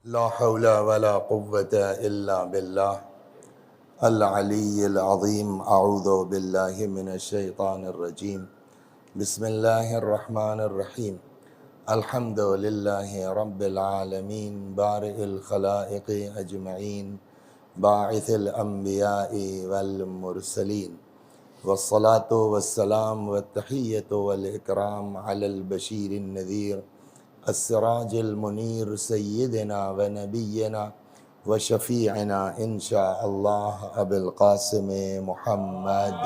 لا حول ولا قوة إلا بالله العلي العظيم. أعوذ بالله من الشيطان الرجيم. بسم الله الرحمن الرحيم. الحمد لله رب العالمين بارئ الخلائق أجمعين باعث الأنبياء والمرسلين، والصلاة والسلام والتحية والإكرام على البشير النذير السراج المنير سيدنا ونبينا وشفيعنا إن شاء الله أبي القاسم محمد.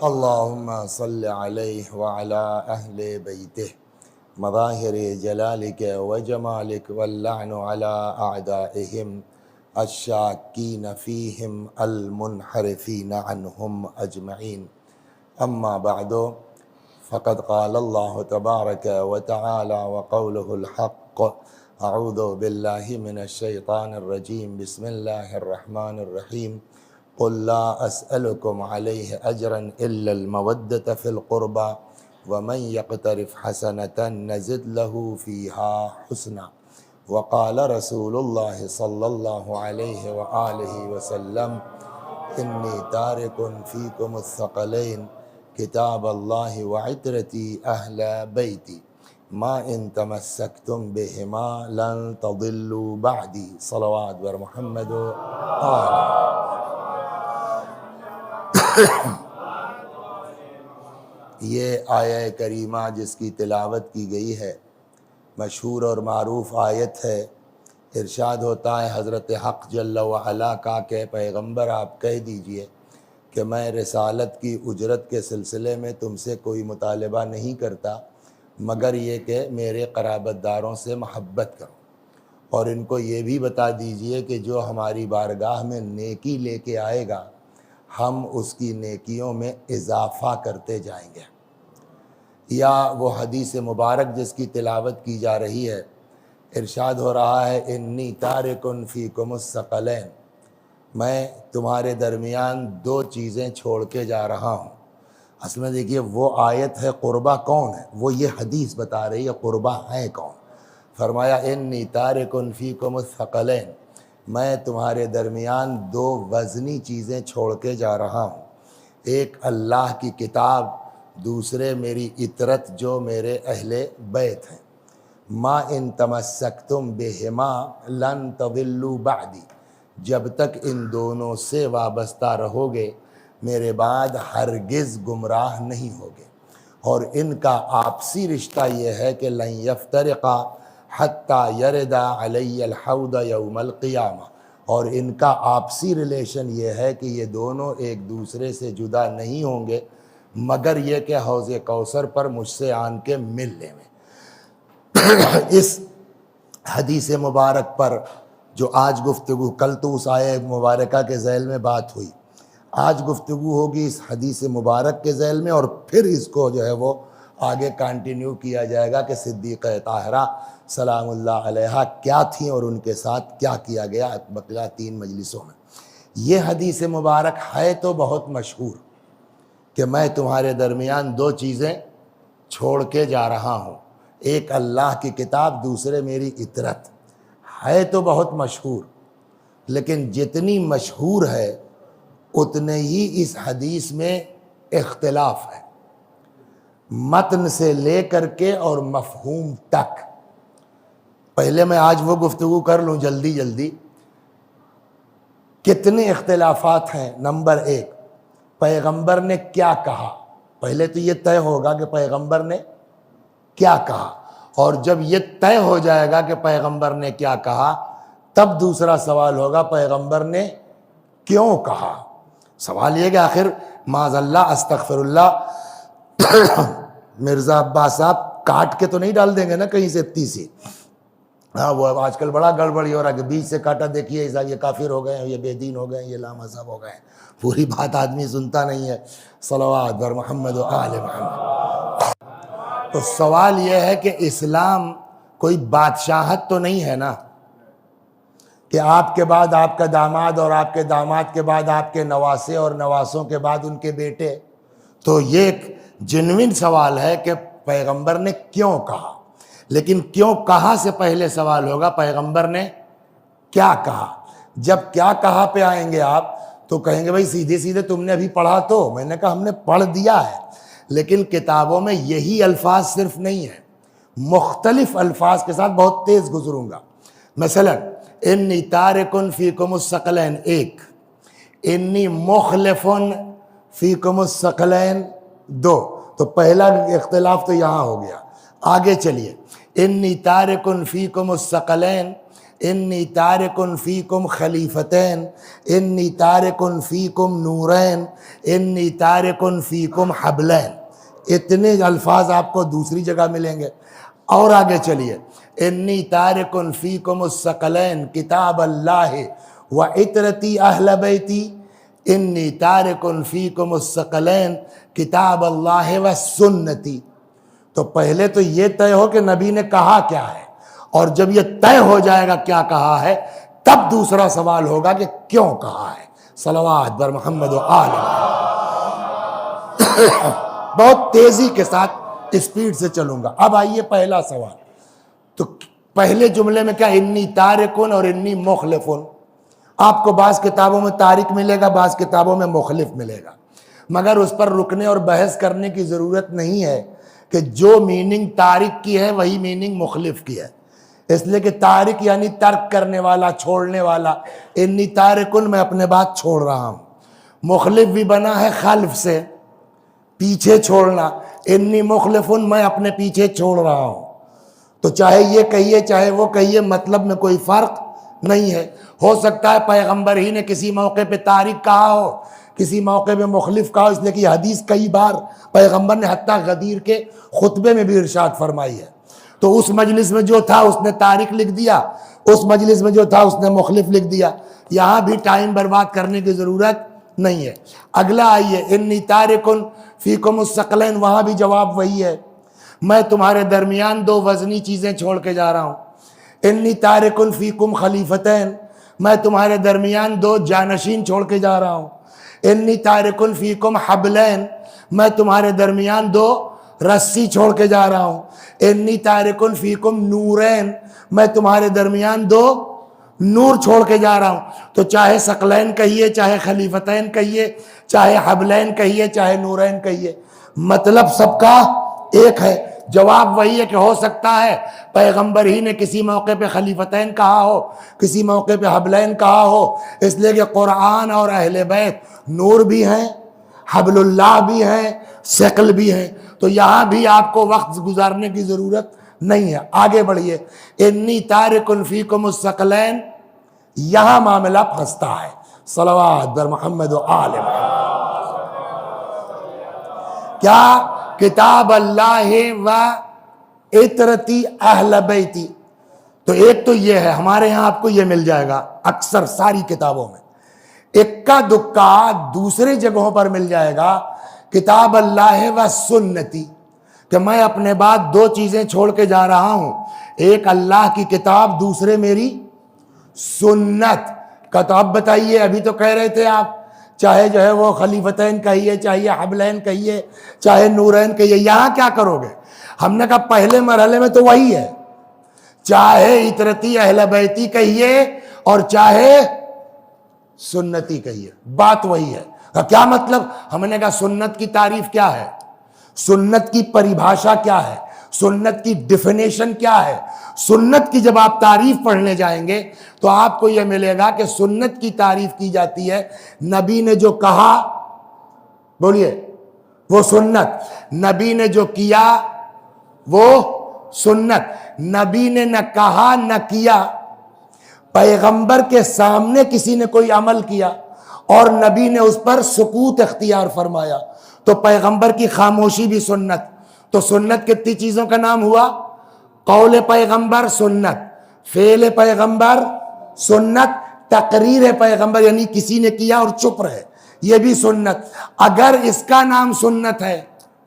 اللهم صل عليه وعلى أهل بيته مظاهر جلالك وجمالك، واللعن على أعدائهم الشاكين فيهم المنحرفين عنهم أجمعين. أما بعد، فقد قال الله تبارك وتعالى وقوله الحق. أعوذ بالله من الشيطان الرجيم. بسم الله الرحمن الرحيم. قل لا أسألكم عليه أجرا إلا المودة في القربى ومن يقترف حسنة نزد له فيها حسنا. وقال رسول الله صلى الله عليه وآله وسلم: إني تارك فيكم الثقلين کتاب اللہ وعترتی اہل بیتی ما ان تمسکتم بہما لن تضلوا بعدی صلوات بر محمد و آل. یہ آیہ کریمہ جس کی تلاوت کی گئی ہے مشہور اور معروف آیت ہے. ارشاد ہوتا ہے حضرت حق جل وعلا کا کہ پیغمبر آپ کہہ دیجئے کہ میں رسالت کی اجرت کے سلسلے میں تم سے کوئی مطالبہ نہیں کرتا مگر یہ کہ میرے قرابت داروں سے محبت کرو، اور ان کو یہ بھی بتا دیجئے کہ جو ہماری بارگاہ میں نیکی لے کے آئے گا ہم اس کی نیکیوں میں اضافہ کرتے جائیں گے. یا وہ حدیث مبارک جس کی تلاوت کی جا رہی ہے، ارشاد ہو رہا ہے: انی تارکن فیکم الثقلین، میں تمہارے درمیان دو چیزیں چھوڑ کے جا رہا ہوں. اصل میں دیکھیے وہ آیت ہے قربہ کون ہے، وہ یہ حدیث بتا رہی ہے قربہ ہے کون. فرمایا انی تارکن فیکم الثقلین، میں تمہارے درمیان دو وزنی چیزیں چھوڑ کے جا رہا ہوں. ایک اللہ کی کتاب، دوسرے میری اطرت جو میرے اہل بیت ہیں. ما ان تمسکتم بہما لن تضلوا بعدی، جب تک ان دونوں سے وابستہ رہو گے میرے بعد ہرگز گمراہ نہیں ہوگے. اور ان کا آپسی رشتہ یہ ہے کہ لن یفترقا حتی یردا علی الحوض یوم القیامہ، اور ان کا آپسی ریلیشن یہ ہے کہ یہ دونوں ایک دوسرے سے جدا نہیں ہوں گے مگر یہ کہ حوض کوثر پر مجھ سے آن کے ملنے میں. اس حدیث مبارک پر جو آج گفتگو، کل تو اس آیہ مبارکہ کے ذیل میں بات ہوئی، آج گفتگو ہوگی اس حدیث مبارک کے ذیل میں، اور پھر اس کو جو ہے وہ آگے کنٹینیو کیا جائے گا کہ صدیقہ طاہرہ سلام اللہ علیہا کیا تھیں اور ان کے ساتھ کیا کیا گیا بقیہ 3 مجلسوں میں. یہ حدیث مبارک ہے تو بہت مشہور کہ میں تمہارے درمیان دو چیزیں چھوڑ کے جا رہا ہوں، ایک اللہ کی کتاب، دوسرے میری اطرت. ہے تو بہت مشہور، لیکن جتنی مشہور ہے اتنے ہی اس حدیث میں اختلاف ہے، متن سے لے کر کے اور مفہوم تک. پہلے میں آج وہ گفتگو کر لوں جلدی. کتنے اختلافات ہیں. نمبر 1، پیغمبر نے کیا کہا. پہلے تو یہ طے ہوگا کہ پیغمبر نے کیا کہا، اور جب یہ طے ہو جائے گا کہ پیغمبر نے کیا کہا تب دوسرا سوال ہوگا پیغمبر نے کیوں کہا. سوال یہ کہ آخر معاذ اللہ استغفر اللہ مرزا عباس صاحب کاٹ کے تو نہیں ڈال دیں گے نا کہیں سے تیسی. ہاں وہ آج کل بڑا گڑبڑی ہو رہا ہے کہ بیچ سے کاٹا، دیکھیے یہ کافر ہو گئے ہیں، یہ بے دین ہو گئے ہیں، یہ لامذہب ہو گئے ہیں. پوری بات آدمی سنتا نہیں ہے. صلوات بر محمد و آل محمد. تو سوال یہ ہے کہ اسلام کوئی بادشاہت تو نہیں ہے نا کہ آپ کے بعد آپ کا داماد اور آپ کے داماد کے بعد آپ کے نواسے اور نواسوں کے بعد ان کے بیٹے. تو یہ ایک جنوین سوال ہے کہ پیغمبر نے کیوں کہا، لیکن کیوں کہا سے پہلے سوال ہوگا پیغمبر نے کیا کہا۔ جب کیا کہا پہ آئیں گے آپ تو کہیں گے بھائی سیدھے سیدھے تم نے ابھی پڑھا تو، میں نے کہا ہم نے پڑھ دیا ہے، لیکن کتابوں میں یہی الفاظ صرف نہیں ہیں، مختلف الفاظ کے ساتھ بہت تیز گزروں گا۔ مثلا انی تارکن فیکم الثقلین ایک، انی مخلفن فیکم الثقلین دو، تو پہلا اختلاف تو یہاں ہو گیا۔ آگے چلیے، انی تارکن فیکم الثقلین، انی تارکن فیکم خلیفتین، انی تارکن فیکم نورین، انی تارکن فیکم حبلین، اتنے الفاظ آپ کو دوسری جگہ ملیں گے۔ اور آگے چلیے، انی تارکن فیکم الثقلین کتاب اللہ و عطرتی اہل بیتی، انی تارکن فیکم الثقلین کتاب اللہ و سنتی۔ تو پہلے تو یہ طے ہو کہ نبی نے کہا کیا ہے، اور جب یہ طے ہو جائے گا کیا کہا ہے، تب دوسرا سوال ہوگا کہ کیوں کہا ہے۔ صلوات بر محمد و آل بہت تیزی کے ساتھ اسپیڈ سے چلوں گا۔ اب آئیے پہلا سوال، تو پہلے جملے میں کیا انی تارکن اور انی مخلفن، آپ کو بعض کتابوں میں تارک ملے گا، بعض کتابوں میں مخلف ملے گا، مگر اس پر رکنے اور بحث کرنے کی ضرورت نہیں ہے کہ جو میننگ تارک کی ہے وہی میننگ مخلف کی ہے، اس لیے کہ تارک یعنی ترک کرنے والا، چھوڑنے والا، انی تارکن میں اپنے بات چھوڑ رہا ہوں، مخلف بھی بنا ہے خلف سے پیچھے چھوڑنا، انی مخلفن میں اپنے پیچھے چھوڑ رہا ہوں، تو چاہے یہ کہیے چاہے وہ کہیے مطلب میں کوئی فرق نہیں ہے۔ ہو سکتا ہے پیغمبر ہی نے کسی موقع پہ تارک کہا ہو، کسی موقع پہ مخلف کہا ہو، اس لیے کہ یہ حدیث کئی بار پیغمبر نے حتیٰ غدیر کے خطبے میں بھی ارشاد فرمائی ہے، تو اس مجلس میں جو تھا اس نے تارک لکھ دیا، اس مجلس میں جو تھا اس نے مخلف لکھ دیا، یہاں بھی ٹائم برباد کرنے کی ضرورت نہیں ہے۔ اگلا آئیے، انی تارکن فیکم الثقلین، وہاں بھی جواب وہی ہے، میں تمہارے درمیان دو وزنی چیزیں چھوڑ کے جا رہا ہوں۔ انی تارکن فیکم خلیفتین، میں تمہارے درمیان دو جانشین چھوڑ کے جا رہا ہوں۔ انی تارکن فیکم حبلین، میں تمہارے درمیان دو رسی چھوڑ کے جا رہا ہوں۔ انی تارکن فیکم نورین، میں تمہارے درمیان دو نور چھوڑ کے جا رہا ہوں۔ تو چاہے ثقلین کہیے، چاہے خلیفتین کہیے، چاہے حبلین کہیے، چاہے نورین کہیے، مطلب سب کا ایک ہے۔ جواب وہی ہے کہ ہو سکتا ہے پیغمبر ہی نے کسی موقع پہ خلیفتین کہا ہو، کسی موقع پہ حبلین کہا ہو، اس لیے کہ قرآن اور اہل بیت نور بھی ہیں، حبل اللہ بھی ہیں، ثقل بھی ہیں، تو یہاں بھی آپ کو وقت گزارنے کی ضرورت نہیں ہے۔ آگے بڑھیے، انی تارکن فیکم الثقلین، یہاں معاملہ پھنستا ہے۔ صلوات بر محمد و آل محمد۔ کیا کتاب اللہ و عطرتی اہل بیتی، تو ایک تو یہ ہے، ہمارے یہاں آپ کو یہ مل جائے گا اکثر ساری کتابوں میں، اکا دکا دوسری جگہوں پر مل جائے گا کتاب اللہ و سنتی، کہ میں اپنے بعد دو چیزیں چھوڑ کے جا رہا ہوں، ایک اللہ کی کتاب، دوسرے میری سنت کا۔ تو اب بتائیے، ابھی تو کہہ رہے تھے آپ چاہے جو ہے وہ خلیفتین کہیے، چاہے حبلین کہیے، چاہے نورین کہیے، یہاں کیا کرو گے؟ ہم نے کہا پہلے مرحلے میں تو وہی ہے، چاہے عطرتی اہل بیتی کہیے اور چاہے سنتی کہیے، بات وہی ہے۔ کیا مطلب؟ ہم نے کہا سنت کی تعریف کیا ہے، سنت کی پریبھاشا کیا ہے، سنت کی ڈیفینیشن کیا ہے۔ سنت کی جب آپ تعریف پڑھنے جائیں گے تو آپ کو یہ ملے گا کہ سنت کی تعریف کی جاتی ہے، نبی نے جو کہا، بولیے، وہ سنت، نبی نے جو کیا وہ سنت، نبی نے نہ کہا نہ کیا، پیغمبر کے سامنے کسی نے کوئی عمل کیا اور نبی نے اس پر سکوت اختیار فرمایا تو پیغمبر کی خاموشی بھی سنت۔ تو سنت کتنی چیزوں کا نام ہوا؟ قول پیغمبر سنت، فعل پیغمبر سنت، تقریر پیغمبر یعنی کسی نے کیا اور چپ رہے، یہ بھی سنت۔ اگر اس کا نام سنت ہے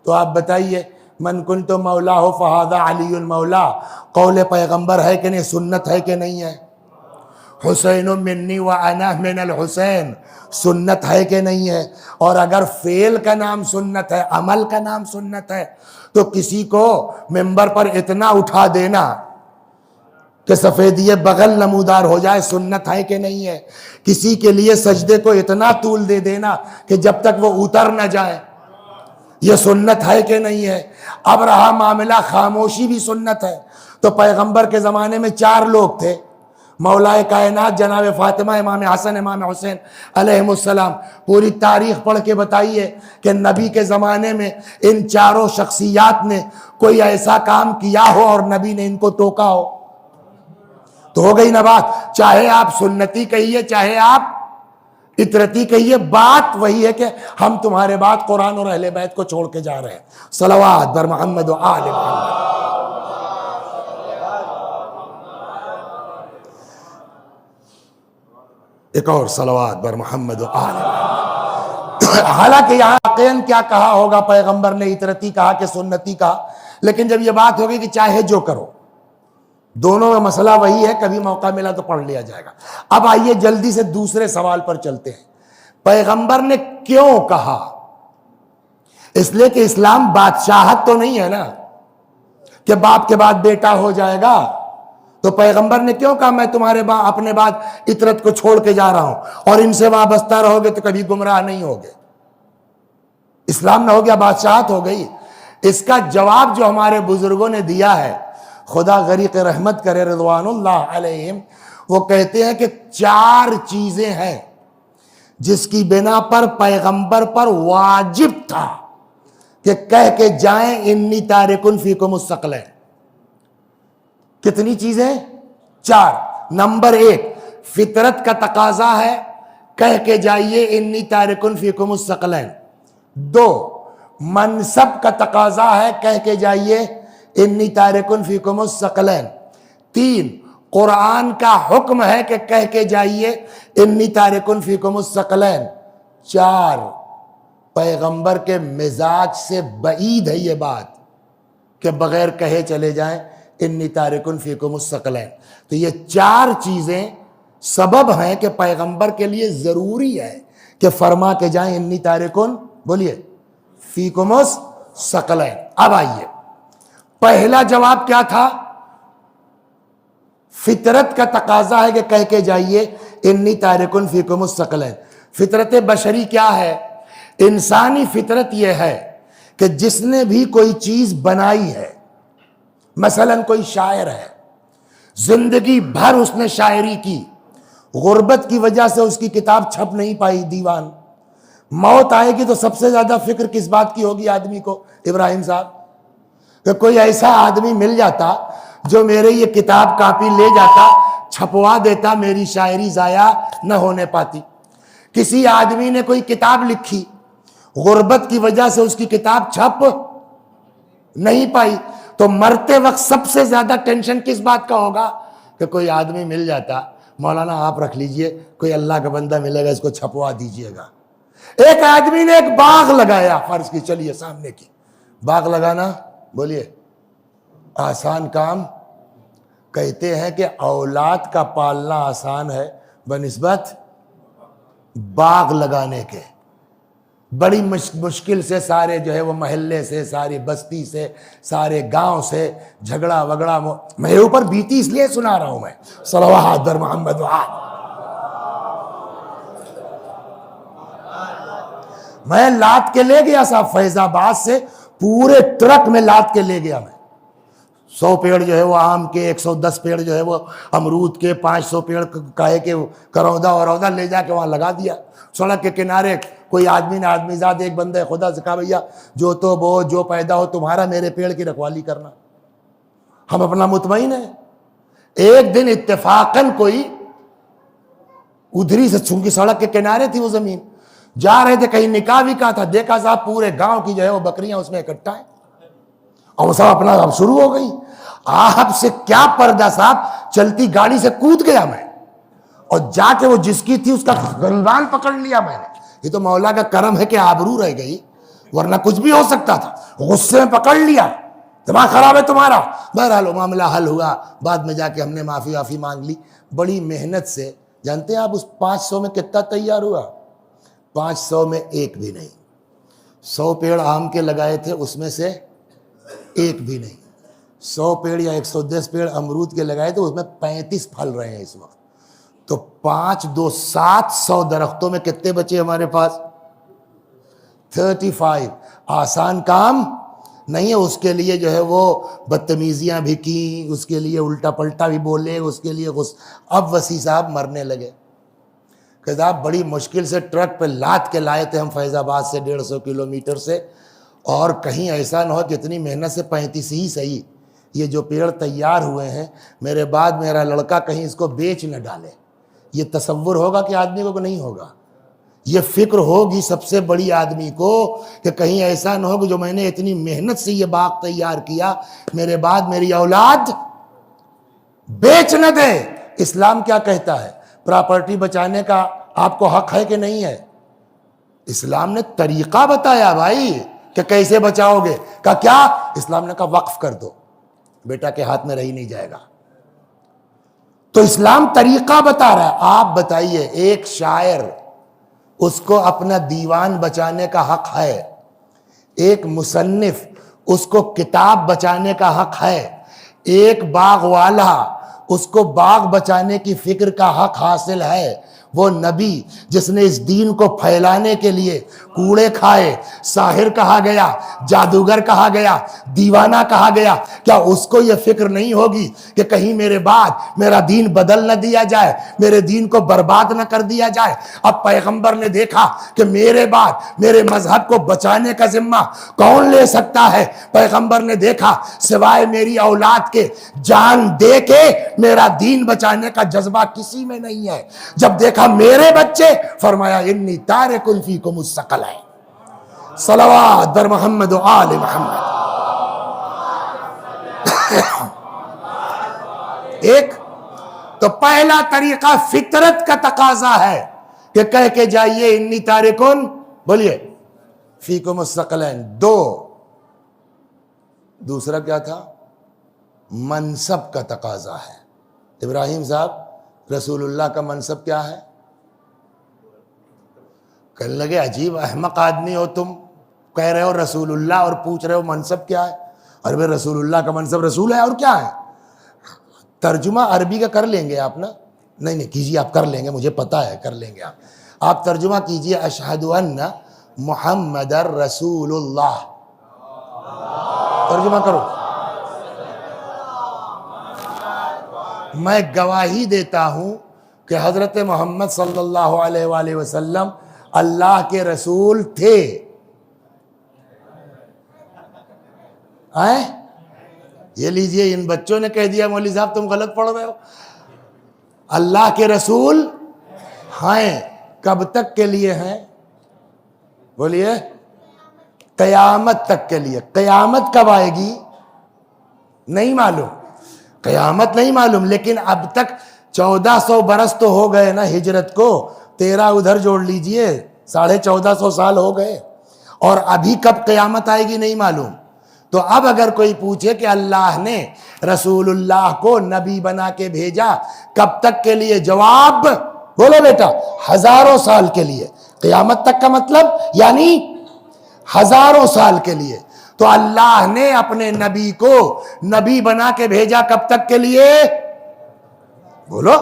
تو آپ بتائیے، من کنت مولاہ فہذا علی المولا، قول پیغمبر ہے کہ نہیں، سنت ہے کہ نہیں ہے؟ حسین منی و انا من الحسین سنت ہے کہ نہیں ہے؟ اور اگر فعل کا نام سنت ہے، عمل کا نام سنت ہے، تو کسی کو ممبر پر اتنا اٹھا دینا کہ سفیدی بغل نمودار ہو جائے سنت ہے کہ نہیں ہے؟ کسی کے لیے سجدے کو اتنا طول دے دینا کہ جب تک وہ اتر نہ جائے، یہ سنت ہے کہ نہیں ہے؟ اب رہا معاملہ خاموشی بھی سنت ہے، تو پیغمبر کے زمانے میں 4 لوگ تھے، مولا کائنات جناب فاطمہ، امام حسن، امام حسین علیہم السلام۔ پوری تاریخ پڑھ کے بتائیے کہ نبی کے زمانے میں ان 4 شخصیات نے کوئی ایسا کام کیا ہو اور نبی نے ان کو ٹوکا ہو، تو ہو گئی نا بات۔ چاہے آپ سنتی کہیے، چاہے آپ اطرتی کہیے، بات وہی ہے کہ ہم تمہارے بعد قرآن اور اہل بیت کو چھوڑ کے جا رہے ہیں۔ صلوات بر محمد و آل محمد۔ ایک اور صلوات بر محمد و آل محمد۔ حالانکہ یہاں واقعاً کیا کہا ہوگا، پیغمبر نے اطرتی کہا کہ سنتی کہا، لیکن جب یہ بات ہوگی کہ چاہے جو کرو، دونوں میں مسئلہ وہی ہے، کبھی موقع ملا تو پڑھ لیا جائے گا۔ اب آئیے جلدی سے دوسرے سوال پر چلتے ہیں۔ پیغمبر نے کیوں کہا؟ اس لیے کہ اسلام بادشاہت تو نہیں ہے نا کہ باپ کے بعد بیٹا ہو جائے گا۔ تو پیغمبر نے کیوں کہا میں تمہارے اپنے بعد اطرت کو چھوڑ کے جا رہا ہوں اور ان سے وابستہ رہو گے تو کبھی گمراہ نہیں ہوگے؟ اسلام نہ ہو گیا، بادشاہت ہو گئی۔ اس کا جواب جو ہمارے بزرگوں نے دیا ہے، خدا غریق رحمت کرے رضوان اللہ علیہم، وہ کہتے ہیں کہ 4 چیزیں ہیں جس کی بنا پر پیغمبر پر واجب تھا کہ کہہ کے جائیں انی تارکن فیکم الثقلین۔ کتنی چیزیں؟ 4۔ نمبر 1 فطرت کا تقاضا ہے، کہہ کے جائیے انی تارکن فیکم الثقلین۔ 2 منصب کا تقاضا ہے، کہہ کے جائیے انی تارکن فیکم الثقلین۔ 3 قرآن کا حکم ہے کہ کہہ کے جائیے انی تارکن فیکم الثقلین۔ 4 پیغمبر کے مزاج سے بعید ہے یہ بات کہ بغیر کہے چلے جائیں انی تارکن فیکم الثقلین۔ تو یہ 4 چیزیں سبب ہیں کہ پیغمبر کے لیے ضروری ہے کہ فرما کے جائیں انی تارکن، بولیے، فیکم الثقلین۔ اب آئیے، پہلا جواب کیا تھا؟ فطرت کا تقاضا ہے کہ کہہ کے جائیے انی تارکن فیکم الثقلین۔ فطرت بشری کیا ہے؟ انسانی فطرت یہ ہے کہ جس نے بھی کوئی چیز بنائی ہے، مثلا کوئی شاعر ہے، زندگی بھر اس نے شاعری کی، غربت کی وجہ سے اس کی کتاب چھپ نہیں پائی، دیوان، موت آئے گی تو سب سے زیادہ فکر کس بات کی ہوگی آدمی کو؟ ابراہیم صاحب، کہ کوئی ایسا آدمی مل جاتا جو میرے یہ کتاب کاپی لے جاتا، چھپوا دیتا، میری شاعری ضائع نہ ہونے پاتی۔ کسی آدمی نے کوئی کتاب لکھی، غربت کی وجہ سے اس کی کتاب چھپ نہیں پائی، تو مرتے وقت سب سے زیادہ ٹینشن کس بات کا ہوگا؟ کہ کوئی آدمی مل جاتا، مولانا آپ رکھ لیجئے، کوئی اللہ کا بندہ ملے گا، اس کو چھپوا دیجئے گا۔ ایک آدمی نے ایک باغ لگایا، فرض کی چلیے سامنے کی، باغ لگانا بولیے آسان کام؟ کہتے ہیں کہ اولاد کا پالنا آسان ہے بنسبت باغ لگانے کے۔ بڑی مشکل سے سارے جو ہے وہ محلے سے، ساری بستی سے، سارے گاؤں سے جھگڑا وگڑا، میرے اوپر بیتی اس لیے سنا رہا ہوں میں، صلوات بر محمد و آل۔ میں لاد کے لے گیا صاحب، فیض آباد سے پورے ٹرک میں لاد کے لے گیا میں۔ 100 پیڑ جو ہے وہ آم کے، 110 پیڑ جو ہے وہ امرود کے، 500 پیڑ کہے کے کرودہ ورودہ لے جا کے وہاں لگا دیا سڑک کے کنارے۔ کوئی آدمی نے آدمی زاد ایک بندہ خدا سے کہا بھیا جو تو بو، جو پیدا ہو تمہارا، میرے پیڑ کی رکھوالی کرنا، ہم اپنا مطمئن ہیں۔ ایک دن اتفاقاً کوئی ادھری سے، چونکہ سڑک کے کنارے تھی وہ زمین، جا رہے تھے کہیں نکاح وکاح تھا، دیکھا صاحب پورے گاؤں کی جو ہے وہ بکریاں اس میں اکٹھا ہیں، اور وہ سب اپنا اب شروع ہو گئی۔ آپ سے کیا پردہ صاحب، چلتی گاڑی سے کود گیا میں، اور جا کے وہ جس کی تھی اس کا گریبان پکڑ لیا میں نے۔ یہ تو مولا کا کرم ہے کہ آبرو رہ گئی، ورنہ کچھ بھی ہو سکتا تھا۔ غصے میں پکڑ لیا، دماغ خراب ہے تمہارا۔ بہرحال معاملہ حل ہوا، بعد میں جا کے ہم نے معافی مانگ لی، بڑی محنت سے. جانتے ہیں آپ اس 500 میں کتنا تیار ہوا؟ 500 میں ایک بھی نہیں. 100 پیڑ آم کے لگائے تھے، اس میں سے ایک بھی نہیں. 100 پیڑ یا 110 پیڑ امرود کے لگائے تھے، اس میں 35 پھل رہے ہیں اس وقت. تو 5 2 700 درختوں میں کتنے بچے ہمارے پاس؟ 35. آسان کام نہیں ہے. اس کے لیے جو ہے وہ بدتمیزیاں بھی کی، اس کے لیے الٹا پلٹا بھی بولے، اس کے لیے اب وسیع صاحب مرنے لگے کہ صاحب بڑی مشکل سے ٹرک پہ لاد کے لائے تھے ہم فیض آباد سے 150 کلومیٹر سے، اور کہیں ایسا نہ ہو کہ اتنی محنت سے 35 ہی صحیح یہ جو پیڑ تیار ہوئے ہیں، میرے بعد میرا لڑکا کہیں اس کو بیچ نہ ڈالے. یہ تصور ہوگا کہ آدمی کو نہیں ہوگا؟ یہ فکر ہوگی سب سے بڑی آدمی کو کہ کہیں ایسا نہ ہو کہ جو میں نے اتنی محنت سے یہ باغ تیار کیا، میرے بعد میری اولاد بیچ نہ دے. اسلام کیا کہتا ہے؟ پراپرٹی بچانے کا آپ کو حق ہے کہ نہیں ہے؟ اسلام نے طریقہ بتایا بھائی کہ کیسے بچاؤ گے. کہا کیا؟ اسلام نے کہا وقف کر دو، بیٹا کے ہاتھ میں رہی نہیں جائے گا. تو اسلام طریقہ بتا رہا ہے. آپ بتائیے، ایک شاعر اس کو اپنا دیوان بچانے کا حق ہے، ایک مصنف اس کو کتاب بچانے کا حق ہے، ایک باغ والا اس کو باغ بچانے کی فکر کا حق حاصل ہے. وہ نبی جس نے اس دین کو پھیلانے کے لیے کوڑے کھائے، ساحر کہا گیا، جادوگر کہا گیا، دیوانہ کہا گیا، کیا اس کو یہ فکر نہیں ہوگی کہ کہیں میرے بعد میرا دین بدل نہ دیا جائے، میرے دین کو برباد نہ کر دیا جائے؟ اب پیغمبر نے دیکھا کہ میرے بعد میرے مذہب کو بچانے کا ذمہ کون لے سکتا ہے؟ پیغمبر نے دیکھا سوائے میری اولاد کے جان دے کے میرا دین بچانے کا جذبہ کسی میں نہیں ہے. جب دیکھا میرے بچے، فرمایا انی تارک فیکم الثقلین، صلوات بر محمد و آل محمد. ایک تو پہلا طریقہ فطرت کا تقاضا ہے کہ کہہ کے جائیے انی تارکن، بولیے فیکم الثقلین. دوسرا کیا تھا؟ منصب کا تقاضا ہے. ابراہیم صاحب رسول اللہ کا منصب کیا ہے؟ کہنے لگے عجیب احمق آدمی ہو تم، کہہ رہے ہو رسول اللہ اور پوچھ رہے ہو منصب کیا ہے. اور بھئی رسول اللہ کا منصب رسول ہے اور کیا ہے؟ ترجمہ عربی کا کر لیں گے آپ نا؟ نہیں کیجیے، آپ کر لیں گے، مجھے پتا ہے کر لیں گے آپ ترجمہ کیجیے اشہد ان محمد رسول اللہ. ترجمہ کرو. میں گواہی دیتا ہوں کہ حضرت محمد صلی اللہ علیہ وآلہ وسلم اللہ کے رسول تھے. یہ لیجئے، ان بچوں نے کہہ دیا مولوی صاحب تم غلط پڑھ رہے ہو. اللہ کے رسول ہیں. کب تک کے لیے ہیں؟ بولیے قیامت تک کے لیے. قیامت کب آئے گی نہیں معلوم، قیامت نہیں معلوم، لیکن اب تک 1400 برس تو ہو گئے نا ہجرت کو. 13 ادھر جوڑ لیجئے، 1450 سال ہو گئے، اور ابھی کب قیامت آئے گی نہیں معلوم. تو اب اگر کوئی پوچھے کہ اللہ نے رسول اللہ کو نبی بنا کے بھیجا کب تک کے لیے، جواب بولو بیٹا ہزاروں سال کے لیے. قیامت تک کا مطلب یعنی ہزاروں سال کے لیے. تو اللہ نے اپنے نبی کو نبی بنا کے بھیجا کب تک کے لیے؟ بولو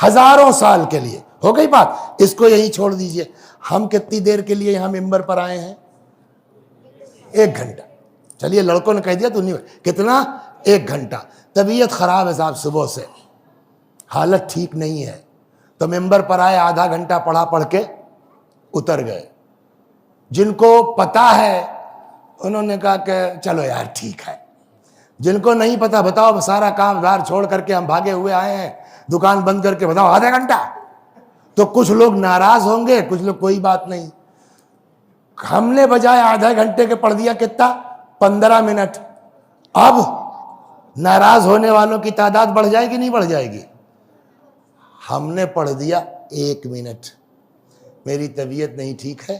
ہزاروں سال کے لیے. ہو گئی بات. اس کو یہی چھوڑ دیجئے. ہم کتنی دیر کے لیے یہاں ممبر پر آئے ہیں؟ 1 گھنٹہ. چلیے لڑکوں نے کہہ دیا تو نہیں، کتنا؟ 1 گھنٹہ. طبیعت خراب ہے صاحب، صبح سے حالت ٹھیک نہیں ہے، تو ممبر پر آئے، آدھا گھنٹہ پڑھ کے اتر گئے. جن کو پتا ہے انہوں نے کہا کہ چلو یار ٹھیک ہے. جن کو نہیں پتا بتاؤ سارا کام دار چھوڑ کر کے ہم بھاگے ہوئے آئے ہیں، دکان بند کر کے، بتاؤ آدھا گھنٹہ. تو کچھ لوگ ناراض ہوں گے، کچھ لوگ کوئی بات نہیں. ہم نے بجائے آدھا گھنٹے کے پڑھ دیا کتنا؟ 15 منٹ. اب ناراض ہونے والوں کی تعداد بڑھ جائے گی نہیں بڑھ جائے گی؟ ہم نے پڑھ دیا 1 منٹ. میری طبیعت نہیں ٹھیک ہے.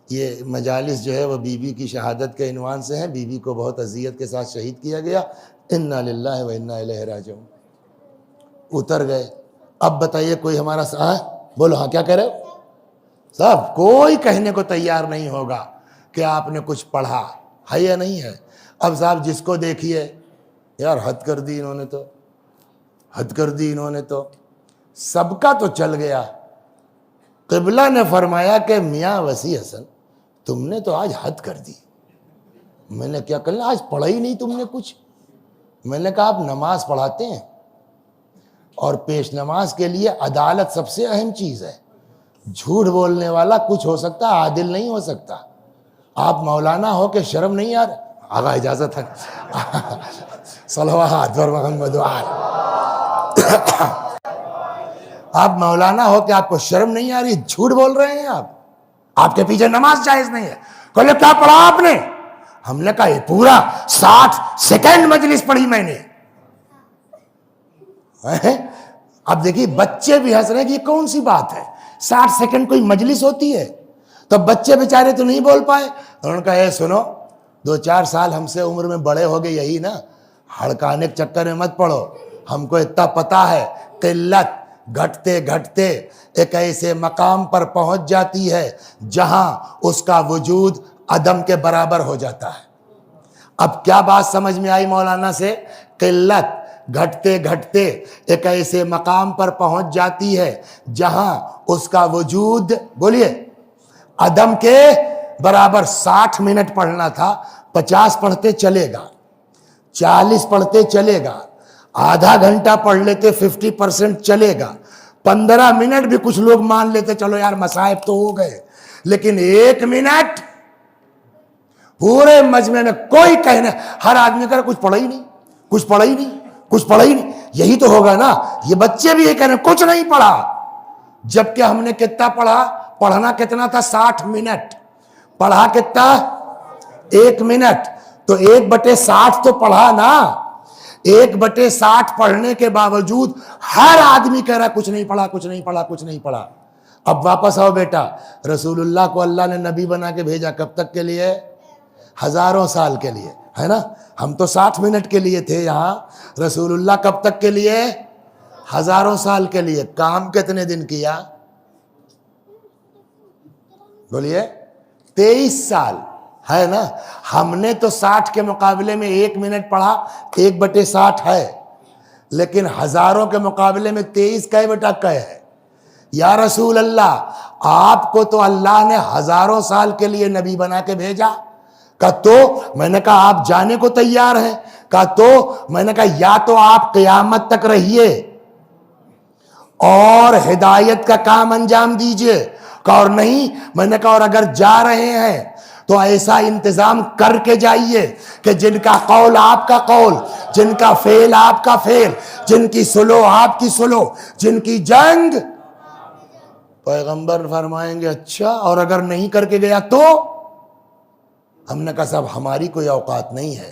یہ مجالس جو ہے وہ بی کی شہادت کے عنوان سے ہیں. بی کو بہت اذیت کے ساتھ شہید کیا گیا. انا للہ و انا الیہ راجعون. اتر گئے. اب بتائیے کوئی ہمارا بولو ہاں کیا کہہ رہے ہو؟ صاحب کوئی کہنے کو تیار نہیں ہوگا کہ آپ نے کچھ پڑھا ہے یا نہیں ہے۔ اب صاحب جس کو دیکھیے یار حد کر دی انہوں نے، تو حد کر دی انہوں نے، تو سب کا تو چل گیا۔ قبلہ نے فرمایا کہ میاں وسیع حسن تم نے تو آج حد کر دی۔ میں نے کیا کرنا، آج پڑھا ہی نہیں تم نے کچھ۔ میں نے کہا آپ نماز پڑھاتے ہیں اور پیش نماز کے لیے عدالت سب سے اہم چیز ہے۔ جھوٹ بولنے والا کچھ ہو سکتا ہے، عادل نہیں ہو سکتا۔ آپ مولانا ہو کہ شرم نہیں آ رہا؟ آغا اجازت ہے صلوات پر محمد آپ مولانا ہو کہ آپ کو شرم نہیں آ رہی؟ جھوٹ بول رہے ہیں آپ کے پیچھے نماز جائز نہیں ہے۔ کہے کیا پڑھا آپ نے؟ ہم نے کہا یہ پورا 60 سیکنڈ مجلس پڑھی میں نے۔ اب دیکھیے بچے بھی ہنس رہے ہیں کہ یہ کون سی بات ہے، 60 سیکنڈ کوئی مجلس ہوتی ہے؟ تو بچے بیچارے تو نہیں بول پائے۔ انہوں نے کہا اے سنو، 2-4 سال ہم سے عمر میں بڑے ہو گئے، یہی نا ہڑکانے کے چکر میں مت پڑو۔ ہم کو اتنا پتا ہے قلت گھٹتے گھٹتے ایک ایسے مقام پر پہنچ جاتی ہے جہاں اس کا وجود عدم کے برابر ہو جاتا ہے۔ اب کیا بات سمجھ میں آئی مولانا سے؟ قلت گھٹتے گھٹتے ایک ایسے مقام پر پہنچ جاتی ہے جہاں اس کا وجود، بولیے، عدم کے برابر۔ 60 منٹ پڑھنا تھا، 50 پڑھتے چلے گا، 40 پڑھتے چلے گا، آدھا گھنٹہ پڑھ لیتے 50% چلے گا، 15 منٹ بھی کچھ لوگ مان لیتے چلو یار مصائب تو ہو گئے، لیکن 1 منٹ پورے مجمع میں کوئی کہنے، ہر آدمی کہہ رہا کچھ پڑھا ہی نہیں، کچھ پڑھا ہی نہیں، کچھ پڑھا ہی نہیں۔ یہی تو ہوگا نا، یہ بچے بھی یہ کہہ رہے ہیں کچھ نہیں پڑھا، جبکہ ہم نے کتنا پڑھا؟ پڑھنا کتنا تھا؟ 60 منٹ۔ پڑھا کتنا؟ 1 منٹ۔ تو 1/60 تو پڑھا نا۔ 1/60 پڑھنے کے باوجود ہر آدمی کہہ رہا کچھ نہیں پڑھا، کچھ نہیں پڑھا، کچھ نہیں پڑھا۔ اب واپس آؤ بیٹا، رسول اللہ کو اللہ نے نبی بنا کے بھیجا کب تک کے لیے؟ ہزاروں سال کے لیے، ہے نا؟ ہم تو 60 منٹ کے لیے تھے یہاں، رسول اللہ کب تک کے لیے؟ ہزاروں سال کے لیے۔ کام کتنے دن کیا؟ بولیے 23 سال، ہے نا؟ ہم نے تو 60 کے مقابلے میں 1 منٹ پڑھا، 1/60 ہے، لیکن ہزاروں کے مقابلے میں 23 کا ہے۔ یا رسول اللہ آپ کو تو اللہ نے ہزاروں سال کے لیے نبی بنا کے بھیجا۔ کہا تو؟ میں نے کہا آپ جانے کو تیار ہیں؟ کہا تو؟ میں نے کہا یا تو آپ قیامت تک رہیے اور ہدایت کا کام انجام دیجئے، کہا اور نہیں۔ میں نے کہا اور اگر جا رہے ہیں تو ایسا انتظام کر کے جائیے کہ جن کا قول آپ کا قول، جن کا فعل آپ کا فعل، جن کی سلو آپ کی سلو، جن کی جنگ۔ پیغمبر فرمائیں گے اچھا اور اگر نہیں کر کے گیا تو؟ ہم نے کہا صاحب ہماری کوئی اوقات نہیں ہے،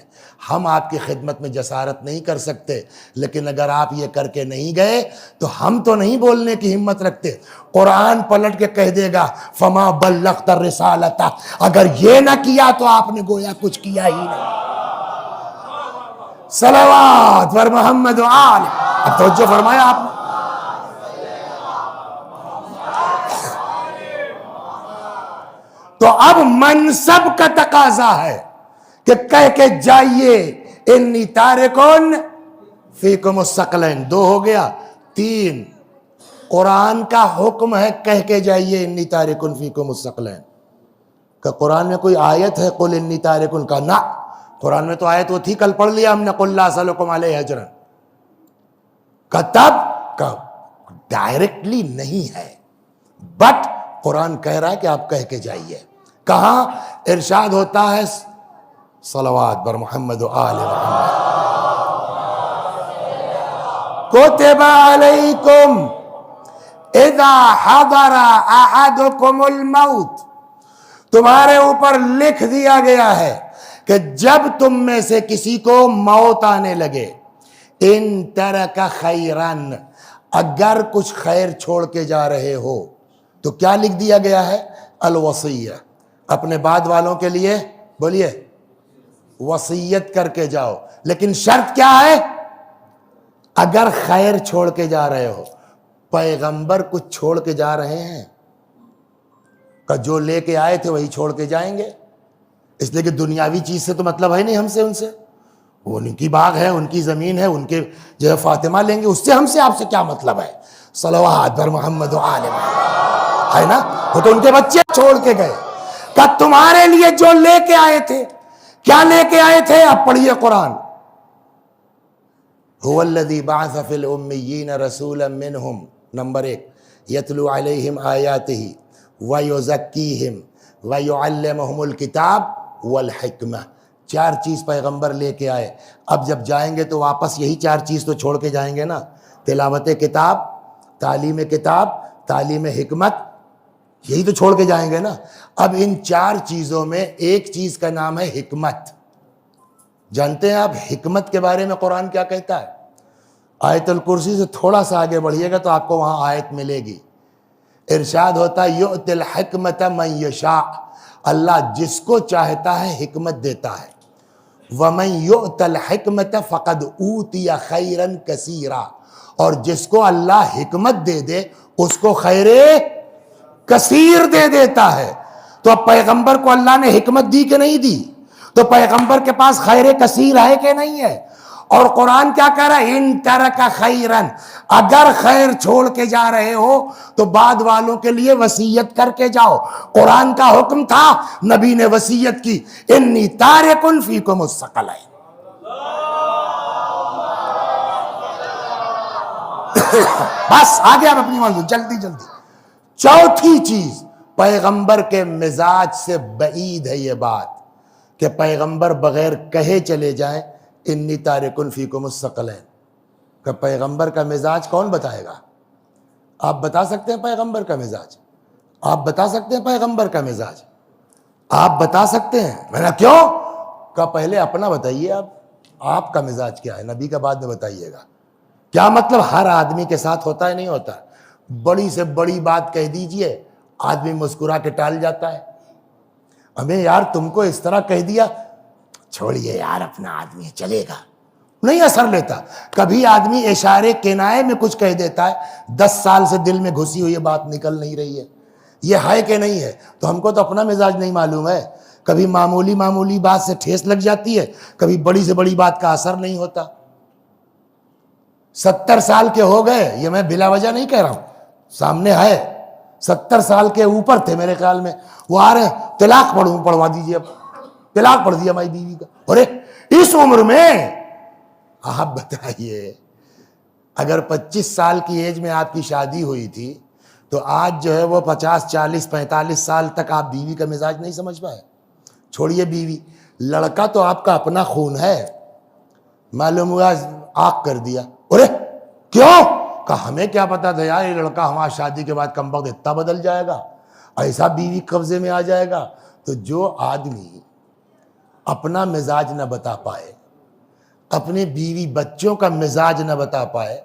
ہم آپ کی خدمت میں جسارت نہیں کر سکتے، لیکن اگر آپ یہ کر کے نہیں گئے تو ہم تو نہیں بولنے کی ہمت رکھتے۔ قرآن پلٹ کے کہہ دے گا فما بلغت الرسالۃ، اگر یہ نہ کیا تو آپ نے گویا کچھ کیا ہی نہیں۔ صلوات پر محمد و آل۔ اب توجہ فرمایا آپ نے۔ تو اب منصب کا تقاضا ہے کہ کہہ کے جائیے انی تارکن فیکم الثقلین۔ 2 ہو گیا، 3 قرآن کا حکم ہے کہہ کے جائیے انی تارکن فیکم الثقلین۔ کہ قرآن میں کوئی آیت ہے قل انی تارکن؟ کا نہ، قرآن میں تو آیت وہ تھی کل پڑھ لیا ہم نے قل لا اسألکم علیہ اجرا۔ کہ تب کہ ڈائریکٹلی نہیں ہے، بٹ قرآن کہہ رہا ہے کہ آپ کہہ کے جائیے۔ کہاں؟ ارشاد ہوتا ہے صلوات بر محمد و آل محمد، کتب علیکم اذا حضر احدکم الموت، تمہارے اوپر لکھ دیا گیا ہے کہ جب تم میں سے کسی کو موت آنے لگے، ان ترک خیرن، اگر کچھ خیر چھوڑ کے جا رہے ہو تو کیا لکھ دیا گیا ہے؟ الوصیہ، اپنے بعد والوں کے لیے بولیے وصیت کر کے جاؤ۔ لیکن شرط کیا ہے؟ اگر خیر چھوڑ کے جا رہے ہو، پیغمبر کچھ چھوڑ کے جا رہے ہیں کہ جو لے کے آئے تھے وہی چھوڑ کے جائیں گے؟ اس لیے کہ دنیاوی چیز سے تو مطلب ہے نہیں ہم سے ان سے، وہ ان کی باغ ہے، ان کی زمین ہے، ان کے جو ہے فاطمہ لیں گے، اس سے ہم سے آپ سے کیا مطلب ہے؟ صلوات بر محمد و آل محمد، ہے نا؟ وہ تو ان کے بچے چھوڑ کے گئے کہ تمہارے لیے جو لے کے آئے تھے، کیا لے کے آئے تھے؟ اب پڑھیے قرآن. هو الذی بعث فی الامیین رسولا منہم، نمبر 1، یتلو علیہم آیاتہ ویزکیہم ویعلمہم الکتاب والحکمہ. 4 چیز پیغمبر لے کے آئے. اب جب جائیں گے تو واپس یہی 4 چیز تو چھوڑ کے جائیں گے نا، تلاوت کتاب، تعلیم کتاب، تعلیم حکمت، یہی تو چھوڑ کے جائیں گے نا. اب ان 4 چیزوں میں ایک چیز کا نام ہے حکمت. جانتے ہیں آپ حکمت کے بارے میں قرآن کیا کہتا ہے؟ آیت الکرسی سے تھوڑا سا آگے بڑھیے گا تو آپ کو وہاں آیت ملے گی. ارشاد ہوتا ہے یؤتی الحکمت من یشاء، اللہ جس کو چاہتا ہے حکمت دیتا ہے. ومن یؤت الحکمت فقد اوتی خیرا کثیرا، اور جس کو اللہ حکمت دے دے اس کو خیر کثیر دے دیتا ہے. تو اب پیغمبر کو اللہ نے حکمت دی کہ نہیں دی؟ تو پیغمبر کے پاس خیر کثیر ہے کہ نہیں ہے؟ اور قرآن کیا کہہ رہا ہے؟ ان ترک خیرن، اگر خیر چھوڑ کے جا رہے ہو تو بعد والوں کے لیے وصیت کر کے جاؤ. قرآن کا حکم تھا، نبی نے وصیت کی، انی تارک فیکم الثقلین. بس آگے آپ اپنی منظور جلدی جلدی. چوتھی چیز، پیغمبر کے مزاج سے بعید ہے یہ بات کہ پیغمبر بغیر کہے چلے جائیں انی تارکن فیکم الثقلین. کہ پیغمبر کا مزاج کون بتائے گا؟ آپ بتا سکتے ہیں پیغمبر کا مزاج؟ آپ بتا سکتے ہیں پیغمبر کا مزاج؟ آپ بتا سکتے ہیں؟ میں نے کیوں کہ پہلے اپنا بتائیے، آپ کا مزاج کیا ہے، نبی کا بعد میں بتائیے گا. کیا مطلب ہر آدمی کے ساتھ ہوتا ہے؟ نہیں ہوتا. بڑی سے بڑی بات کہہ دیجئے آدمی مسکرا کے ٹال جاتا ہے. ہمیں یار تم کو اس طرح کہہ دیا، چھوڑیے یار اپنا آدمی چلے گا، نہیں اثر لیتا. کبھی آدمی اشارے کنائے میں کچھ کہہ دیتا ہے، 10 سال سے دل میں گھسی ہوئی بات نکل نہیں رہی ہے، یہ ہے کہ نہیں ہے؟ تو ہم کو تو اپنا مزاج نہیں معلوم ہے. کبھی معمولی بات سے ٹھیس لگ جاتی ہے، کبھی بڑی سے بڑی بات کا اثر نہیں ہوتا. 70 سال کے ہو گئے، یہ میں بلا وجہ نہیں کہہ رہا ہوں، سامنے ہے 70 سال کے اوپر تھے میرے خیال میں، وہ آ رہے ہیں طلاق پڑھوا دیجیے، اب طلاق پڑھ دیا ہماری بیوی کا. ارے اس عمر میں آپ بتائیے، اگر 25 سال کی ایج میں آپ کی شادی ہوئی تھی تو آج جو ہے وہ 50 40 45 سال تک آپ بیوی کا مزاج نہیں سمجھ پائے. چھوڑیے بیوی، لڑکا تو آپ کا اپنا خون ہے، معلوم ہوا آگ کر دیا. ارے کیوں؟ کہ ہمیں کیا پتا تھا یار یہ لڑکا ہمارا شادی کے بعد کم وقت اتنا بدل جائے گا، ایسا بیوی قبضے میں آ جائے گا. تو جو آدمی اپنا مزاج نہ بتا پائے، اپنے بیوی بچوں کا مزاج نہ بتا پائے،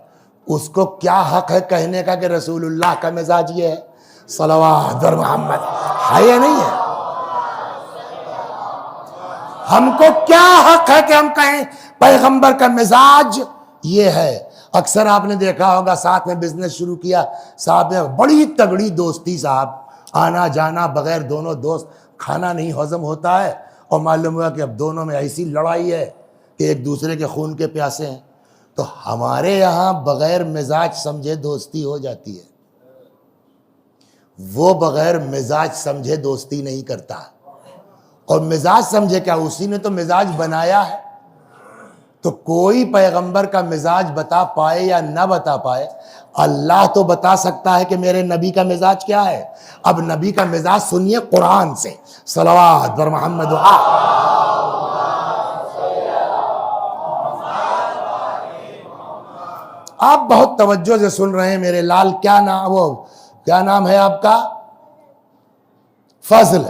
اس کو کیا حق ہے کہنے کا کہ رسول اللہ کا مزاج یہ ہے؟ صلوات بر محمد، ہے یا نہیں ہے؟ ہم کو کیا حق ہے کہ ہم کہیں پیغمبر کا مزاج یہ ہے؟ اکثر آپ نے دیکھا ہوگا ساتھ میں بزنس شروع کیا، ساتھ میں بڑی تگڑی دوستی، صاحب آنا جانا بغیر دونوں دوست کھانا نہیں ہضم ہوتا ہے، اور معلوم ہوا کہ اب دونوں میں ایسی لڑائی ہے کہ ایک دوسرے کے خون کے پیاسے ہیں. تو ہمارے یہاں بغیر مزاج سمجھے دوستی ہو جاتی ہے، وہ بغیر مزاج سمجھے دوستی نہیں کرتا. اور مزاج سمجھے کیا؟ اسی نے تو مزاج بنایا ہے. تو کوئی پیغمبر کا مزاج بتا پائے یا نہ بتا پائے، اللہ تو بتا سکتا ہے کہ میرے نبی کا مزاج کیا ہے. اب نبی کا مزاج سنیے قرآن سے، صلوات بر محمد. آپ بہت توجہ سے سن رہے ہیں میرے لال. کیا نام ہے آپ کا؟ فضل.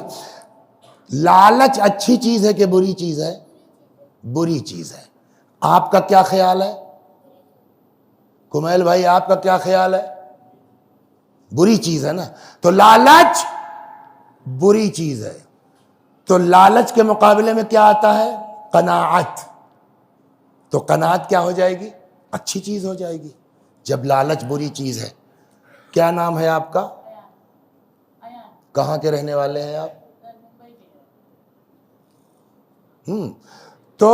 لالچ اچھی چیز ہے کہ بری چیز ہے؟ بری چیز ہے. آپ کا کیا خیال ہے کمیل بھائی؟ آپ کا کیا خیال ہے؟ بری چیز ہے نا. تو لالچ بری چیز ہے. تو لالچ کے مقابلے میں کیا آتا ہے؟ قناعت. تو قناعت کیا ہو جائے گی؟ اچھی چیز ہو جائے گی. جب لالچ بری چیز ہے کیا نام ہے آپ کا؟ کہاں کے رہنے والے ہیں آپ؟ تو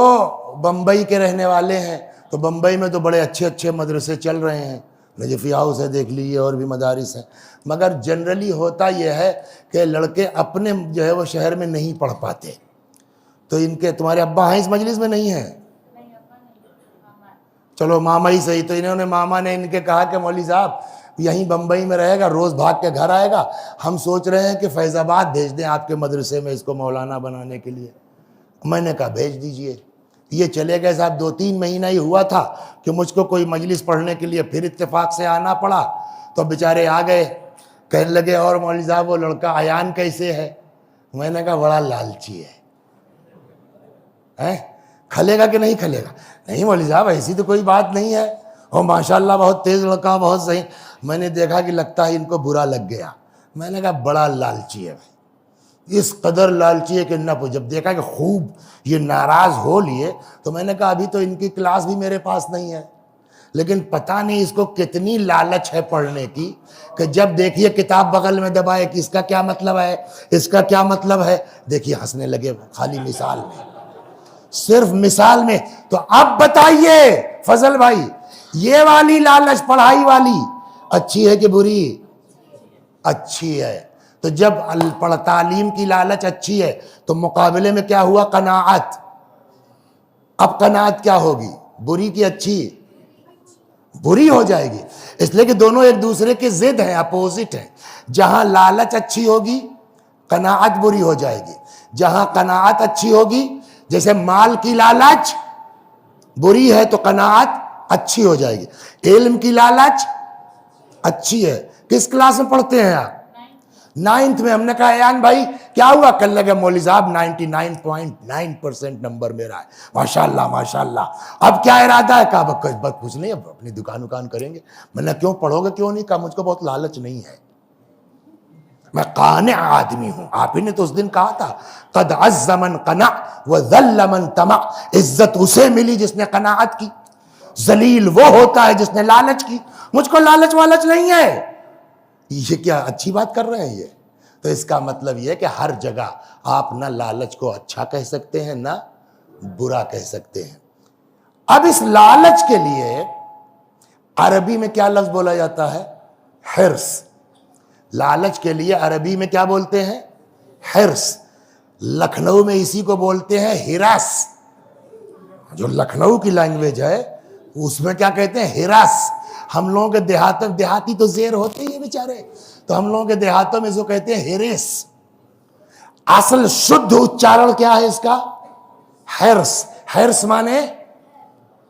بمبئی کے رہنے والے ہیں. تو بمبئی میں تو بڑے اچھے اچھے مدرسے چل رہے ہیں, نجفی ہاؤس ہے دیکھ لیجیے, اور بھی مدارس ہیں. مگر جنرلی ہوتا یہ ہے کہ لڑکے اپنے جو ہے وہ شہر میں نہیں پڑھ پاتے. تو ان کے تمہارے ابا ہیں اس مجلس میں؟ نہیں ہیں. چلو ماما ہی صحیح. تو انہوں نے ماما نے ان کے کہا کہ مولوی صاحب یہیں بمبئی میں رہے گا, روز بھاگ کے گھر آئے گا, ہم سوچ رہے ہیں کہ فیض آباد بھیج دیں آپ کے مدرسے میں اس کو مولانا بنانے کے لیے. میں نے کہا بھیج دیجئے. یہ چلے گئے صاحب. 2-3 مہینہ ہی ہوا تھا کہ مجھ کو کوئی مجلس پڑھنے کے لیے پھر اتفاق سے آنا پڑا. تو بیچارے آ گئے, کہنے لگے اور مولوی صاحب وہ لڑکا ایان کیسے ہے؟ میں نے کہا بڑا لالچی ہے. کھلے گا کہ نہیں کھلے گا؟ نہیں مولوی صاحب ایسی تو کوئی بات نہیں ہے, اور ماشاءاللہ بہت تیز لڑکا, بہت صحیح. میں نے دیکھا کہ لگتا ہے ان کو برا لگ گیا. میں نے کہا بڑا لالچی ہے بھائی, اس قدر لالچی ہے کہ نہ پوچھ. جب دیکھا کہ خوب یہ ناراض ہو لیے تو میں نے کہا ابھی تو ان کی کلاس بھی میرے پاس نہیں ہے, لیکن پتہ نہیں اس کو کتنی لالچ ہے پڑھنے کی کہ جب دیکھیے کتاب بغل میں دبائے کہ اس کا کیا مطلب ہے, اس کا کیا مطلب ہے. دیکھیے ہنسنے لگے خالی مثال میں, صرف مثال میں. تو اب بتائیے فضل بھائی, یہ والی لالچ پڑھائی والی اچھی ہے کہ بری؟ اچھی ہے. تو جب تعلیم کی لالچ اچھی ہے تو مقابلے میں کیا ہوا؟ قناعت. اب قناعت کیا ہوگی؟ بری کی اچھی؟ بری ہو جائے گی. اس لیے کہ دونوں ایک دوسرے کے ضد ہیں, اپوزٹ ہیں. جہاں لالچ اچھی ہوگی قناعت بری ہو جائے گی. جہاں قناعت اچھی ہوگی, جیسے مال کی لالچ بری ہے تو قناعت اچھی ہو جائے گی. علم کی لالچ اچھی ہے. کس کلاس میں پڑھتے ہیں آپ؟ 9th میں. ہم نے کہا ایان بھائی کیا ہوا؟ کل لگے مولوی صاحب 99.9% نمبر میرا ہے, ماشاءاللہ ماشاءاللہ. اب کیا ارادہ ہے؟ کہا بس کچھ نہیں, اب اپنی دکان کریں گے. میں نے کیوں پڑھو گے کیوں نہیں؟ کہا مجھ کو بہت لالچ نہیں ہے, میں قانع آدمی ہوں. آپ ہی نے تو اس دن کہا تھا قد عز من قنع وذل من طمع. عزت اسے ملی جس نے قناعت کی, ذلیل وہ ہوتا ہے جس نے لالچ کی. مجھ کو لالچ والچ نہیں ہے. یہ کیا اچھی بات کر رہے ہیں یہ؟ تو اس کا مطلب یہ ہے کہ ہر جگہ آپ نہ لالچ کو اچھا کہہ سکتے ہیں نہ برا کہہ سکتے ہیں. اب اس لالچ کے لیے عربی میں کیا لفظ بولا جاتا ہے؟ حرص. لالچ کے لیے عربی میں کیا بولتے ہیں؟ حرص. لکھنؤ میں اسی کو بولتے ہیں ہراس. جو لکھنؤ کی لینگویج ہے اس میں کیا کہتے ہیں؟ ہراس. ہم لوگوں کے دیہاتی تو زیر ہوتے ہی ہیں بیچارے, تو ہم لوگوں کے دیہاتوں میں اس کو کہتے ہیں ہریس. اصل شدھ اچارن کیا ہے اس کا؟ حرص. حرص مانے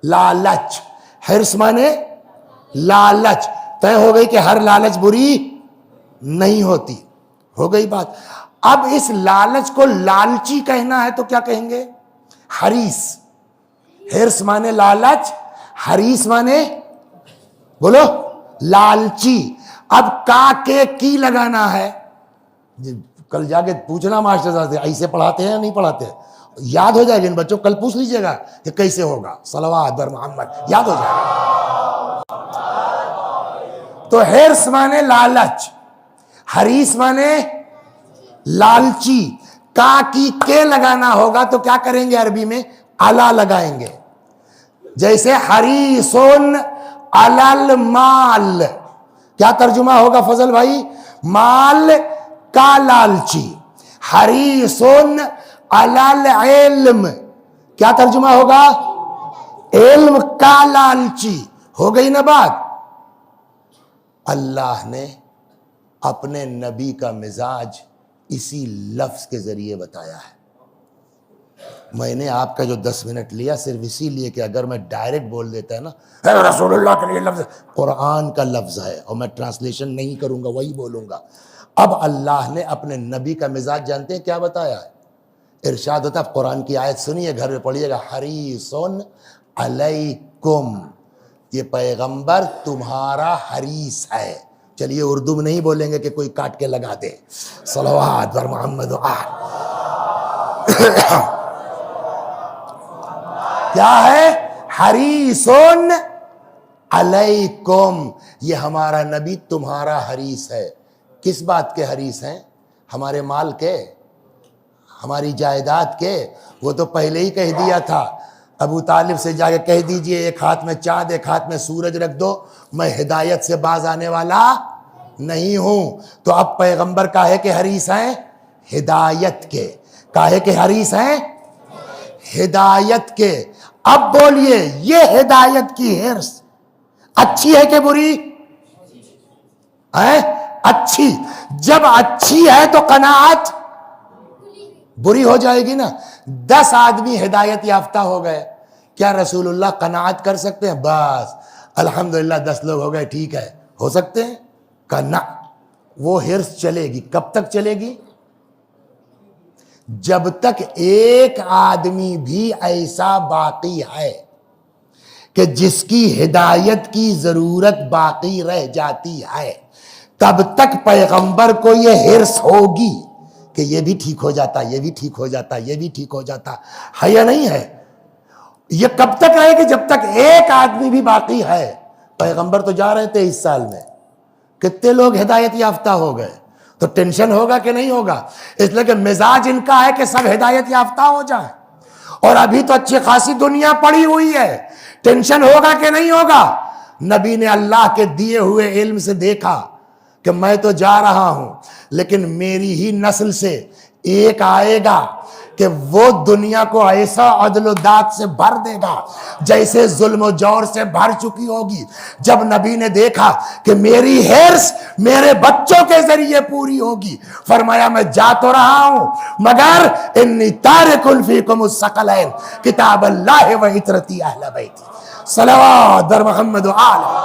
لالچ. حرص مانے لالچ. طے ہو گئی کہ ہر لالچ بری نہیں ہوتی. ہو گئی بات. اب اس لالچ کو لالچی کہنا ہے تو کیا کہیں گے؟ حریص. حرص مانے لالچ, حریص مانے بولو لالچی. اب کا کے کی لگانا ہے. کل جا کے پوچھنا ماسٹر صاحب سے ایسے پڑھاتے ہیں یا نہیں پڑھاتے, یاد ہو جائے گا. ان بچوں کل پوچھ لیجئے گا کہ کیسے ہوگا, صلوات بر محمد, یاد ہو جائے گا. تو حرص مانے لالچ, حریص مانے لالچی. کا کی کے لگانا ہوگا تو کیا کریں گے؟ عربی میں الا لگائیں گے. جیسے حریصون علی المال, کیا ترجمہ ہوگا فضل بھائی؟ مال کا لالچی. حریصون علی العلم, کیا ترجمہ ہوگا؟ علم کا لالچی. ہو گئی نا بات. اللہ نے اپنے نبی کا مزاج اسی لفظ کے ذریعے بتایا ہے. میں نے آپ کا جو 10 منٹ لیا صرف اسی لیے کہ اگر میں ڈائریکٹ بول دیتا ہے نا رسول اللہ کے لیے لفظ, قرآن کا لفظ ہے اور میں ٹرانسلیشن نہیں کروں گا, وہی بولوں گا. اب اللہ نے اپنے نبی کا مزاج جانتے ہیں کیا بتایا ہے؟ ارشاد ہوتا ہے, قرآن کی آیت سنیے, گھر میں پڑھیے گا, حریصن علیکم, یہ پیغمبر تمہارا حریص ہے. چلیے اردو میں نہیں بولیں گے کہ کوئی کاٹ کے لگا دے, صلوات بر محمد و آل. کیا ہے؟ حریصون علیکم، یہ ہمارا نبی تمہارا حریص ہے. کس بات کے حریص ہیں؟ ہمارے مال کے، ہماری جائیداد کے. وہ تو پہلے ہی کہہ دیا تھا. ابو طالب سے جا کے کہہ دیجئے ایک ہاتھ میں چاند ایک ہاتھ میں سورج رکھ دو، میں ہدایت سے باز آنے والا نہیں ہوں. تو اب پیغمبر کاہے کے حریص ہیں؟ ہدایت کے. کاہے کے حریص ہیں؟ ہدایت کے. اب بولیے یہ ہدایت کی حرص اچھی ہے کہ بری ہے؟ اچھی. جب اچھی ہے تو قناعت بری ہو جائے گی نا. 10 آدمی ہدایت یافتہ ہو گئے، کیا رسول اللہ قناعت کر سکتے ہیں؟ بس الحمدللہ 10 لوگ ہو گئے، ٹھیک ہے، ہو سکتے ہیں؟ وہ حرص چلے گی. کب تک چلے گی؟ جب تک ایک آدمی بھی ایسا باقی ہے کہ جس کی ہدایت کی ضرورت باقی رہ جاتی ہے، تب تک پیغمبر کو یہ حرص ہوگی کہ یہ بھی ٹھیک ہو جاتا، یہ بھی ٹھیک ہو جاتا، یہ بھی ٹھیک ہو جاتا. ہے یا نہیں ہے؟ یہ کب تک رہے گی؟ جب تک ایک آدمی بھی باقی ہے. پیغمبر تو جا رہے تھے اس سال میں، کتنے لوگ ہدایت یافتہ ہو گئے. تو ٹینشن ہوگا کہ نہیں ہوگا؟ اس لیے کہ مزاج ان کا ہے کہ سب ہدایت یافتہ ہو جائیں. اور ابھی تو اچھی خاصی دنیا پڑی ہوئی ہے، ٹینشن ہوگا کہ نہیں ہوگا؟ نبی نے اللہ کے دیے ہوئے علم سے دیکھا کہ میں تو جا رہا ہوں، لیکن میری ہی نسل سے ایک آئے گا کہ وہ دنیا کو ایسا عدل و داد سے بھر دے گا جیسے ظلم و جور سے بھر چکی ہوگی. جب نبی نے دیکھا کہ میری حرص میرے بچوں کے ذریعے پوری ہوگی، فرمایا میں جا تو رہا ہوں مگر انی تارک فیکم الثقلین کتاب اللہ و عطرتی اہل بیتی. صلوات بر محمد و آلہ.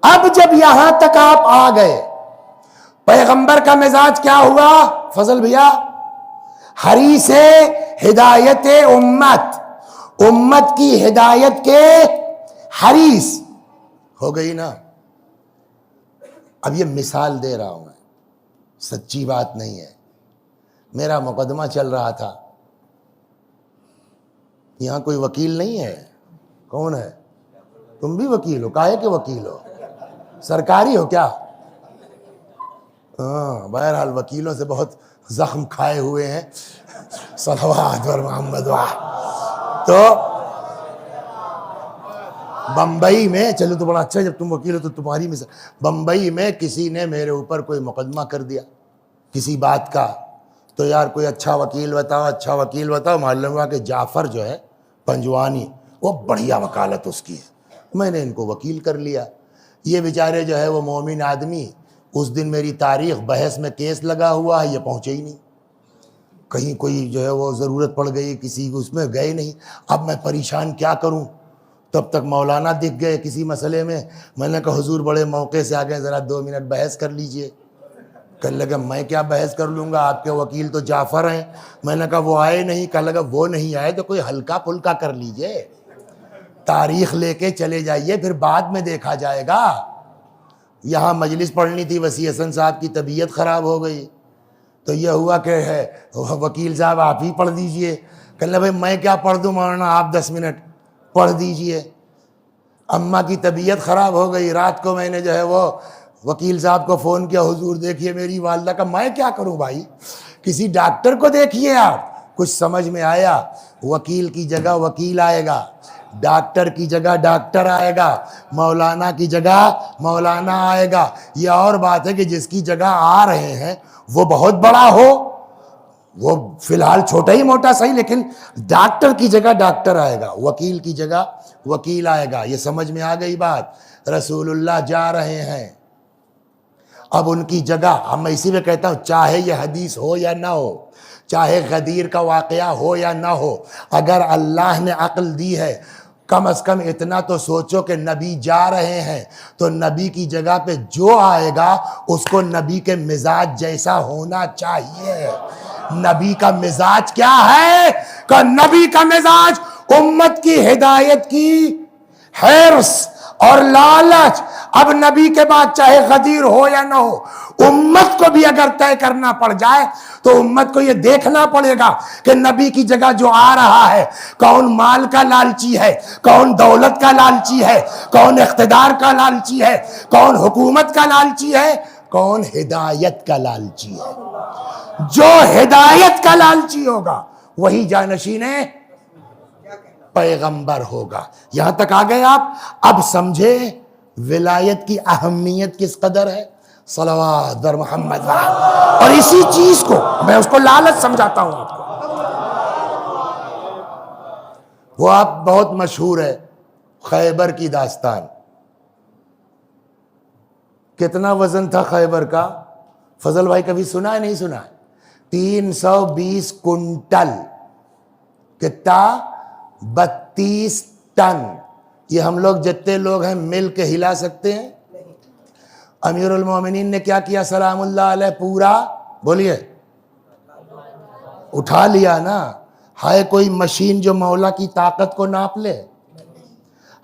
اب جب یہاں تک آپ آ گئے، پیغمبر کا مزاج کیا ہوا فضل بھیا؟ حریص ہدایت امت، امت کی ہدایت کے حریص ہو گئی نا. اب یہ مثال دے رہا ہوں میں، سچی بات نہیں ہے. میرا مقدمہ چل رہا تھا، یہاں کوئی وکیل نہیں ہے؟ کون ہے؟ تم بھی وکیل ہو؟ کاہے کے وکیل ہو؟ سرکاری ہو کیا؟ ہاں، بہرحال وکیلوں سے بہت زخم کھائے ہوئے ہیں. صلوات پر محمد. تو بمبئی میں، چلو تو بڑا اچھا، جب تم وکیل ہو تو تمہاری مثال. بمبئی میں کسی نے میرے اوپر کوئی مقدمہ کر دیا کسی بات کا، تو یار کوئی اچھا وکیل بتاؤ، اچھا وکیل بتاؤ. معلوم ہوا کہ جعفر جو ہے پنجوانی، وہ بڑھیا وکالت اس کی ہے. میں نے ان کو وکیل کر لیا. یہ بیچارے جو ہے وہ مومن آدمی، اس دن میری تاریخ بحث میں کیس لگا ہوا ہے، یہ پہنچے ہی نہیں. کہیں کوئی جو ہے وہ ضرورت پڑ گئی کسی کو، اس میں گئے نہیں. اب میں پریشان کیا کروں. تب تک مولانا دکھ گئے کسی مسئلے میں. میں نے کہا حضور بڑے موقع سے آ گئے، ذرا 2 منٹ بحث کر لیجئے. کہنے لگا میں کیا بحث کر لوں گا، آپ کے وکیل تو جعفر ہیں. میں نے کہا وہ آئے نہیں. کہنے لگا وہ نہیں آئے تو کوئی ہلکا پھلکا کر لیجئے، تاریخ لے کے چلے جائیے، پھر بعد میں دیکھا جائے گا. یہاں مجلس پڑھنی تھی، وسیع حسن صاحب کی طبیعت خراب ہو گئی، تو یہ ہوا کہ ہے وکیل صاحب آپ ہی پڑھ دیجئے. کہنے لگا بھائی میں کیا پڑھ دوں مولانا، آپ 10 منٹ پڑھ دیجئے. اماں کی طبیعت خراب ہو گئی. رات کو میں نے جو ہے وہ وکیل صاحب کو فون کیا، حضور دیکھیے میری والدہ کا. میں کیا کروں بھائی، کسی ڈاکٹر کو دیکھیے آپ. کچھ سمجھ میں آیا، وکیل کی جگہ وکیل آئے گا، ڈاکٹر کی جگہ ڈاکٹر آئے گا، مولانا کی جگہ مولانا آئے گا. یہ اور بات ہے کہ جس کی جگہ آ رہے ہیں وہ بہت بڑا ہو، وہ فی الحال چھوٹا ہی موٹا صحیح، لیکن ڈاکٹر کی جگہ ڈاکٹر آئے گا، وکیل کی جگہ وکیل آئے گا. یہ سمجھ میں آ گئی بات. رسول اللہ جا رہے ہیں، اب ان کی جگہ، ہم اسی میں کہتا ہوں چاہے یہ حدیث ہو یا نہ ہو، چاہے غدیر کا واقعہ ہو یا نہ ہو، اگر اللہ نے عقل دی ہے کم از کم اتنا تو سوچو کہ نبی جا رہے ہیں تو نبی کی جگہ پہ جو آئے گا اس کو نبی کے مزاج جیسا ہونا چاہیے. نبی کا مزاج کیا ہے؟ کہ نبی کا مزاج امت کی ہدایت کی حرص اور لالچ اب نبی کے بعد چاہے غدیر ہو یا نہ ہو، امت کو بھی اگر طے کرنا پڑ جائے تو امت کو یہ دیکھنا پڑے گا کہ نبی کی جگہ جو آ رہا ہے کون مال کا لالچی ہے، کون دولت کا لالچی ہے، کون اقتدار کا لالچی ہے، کون حکومت کا لالچی ہے، کون ہدایت کا لالچی ہے۔ جو ہدایت کا لالچی ہوگا وہی جانشین پیغمبر ہوگا۔ یہاں تک آ گئے آپ؟ اب سمجھے ولایت کی اہمیت کس قدر ہے۔ صلوات بر محمد۔ اور اسی چیز کو میں اس کو لالچ سمجھاتا ہوں آپ کو۔ وہ آپ بہت مشہور ہے خیبر کی داستان۔ کتنا وزن تھا خیبر کا؟ فضل بھائی کبھی سنا ہے نہیں سنا ہے؟ 320 کنٹل، کتنا؟ 32 ٹن۔ یہ ہم لوگ جتنے لوگ ہیں مل کے ہلا سکتے ہیں؟ امیر المومنین نے کیا کیا سلام اللہ علیہ؟ پورا بولیے اٹھا لیا نا۔ ہائے کوئی مشین جو مولا کی طاقت کو ناپ لے؟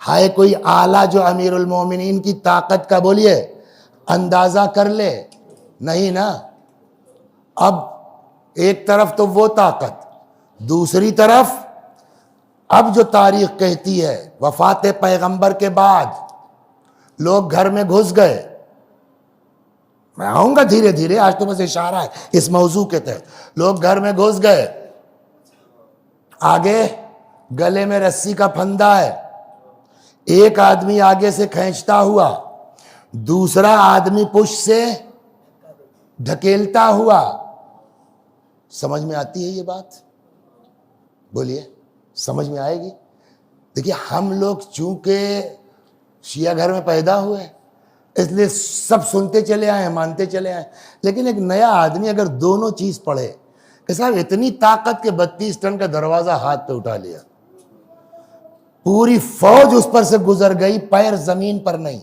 ہائے کوئی آلہ جو امیر المومنین کی طاقت کا بولیے اندازہ کر لے؟ نہیں نا۔ اب ایک طرف تو وہ طاقت، دوسری طرف اب جو تاریخ کہتی ہے وفات پیغمبر کے بعد لوگ گھر میں گھس گئے۔ میں آؤں گا دھیرے دھیرے، آج تو بس اشارہ ہے اس موضوع کے تحت۔ لوگ گھر میں گھس گئے، آگے گلے میں رسی کا پھندا ہے، ایک آدمی آگے سے کھینچتا ہوا، دوسرا آدمی پشت سے ڈھکیلتا ہوا۔ سمجھ میں آتی ہے یہ بات؟ بولیے سمجھ میں آئے گی؟ دیکھیے ہم لوگ چونکہ شیعہ گھر میں پیدا ہوئے اس لیے سب سنتے چلے آئے ہیں، مانتے چلے آئے، لیکن ایک نیا آدمی اگر دونوں چیز پڑھے کہ صاحب اتنی طاقت کے 32 ٹن کا دروازہ ہاتھ پہ اٹھا لیا، پوری فوج اس پر سے گزر گئی، پیر زمین پر نہیں،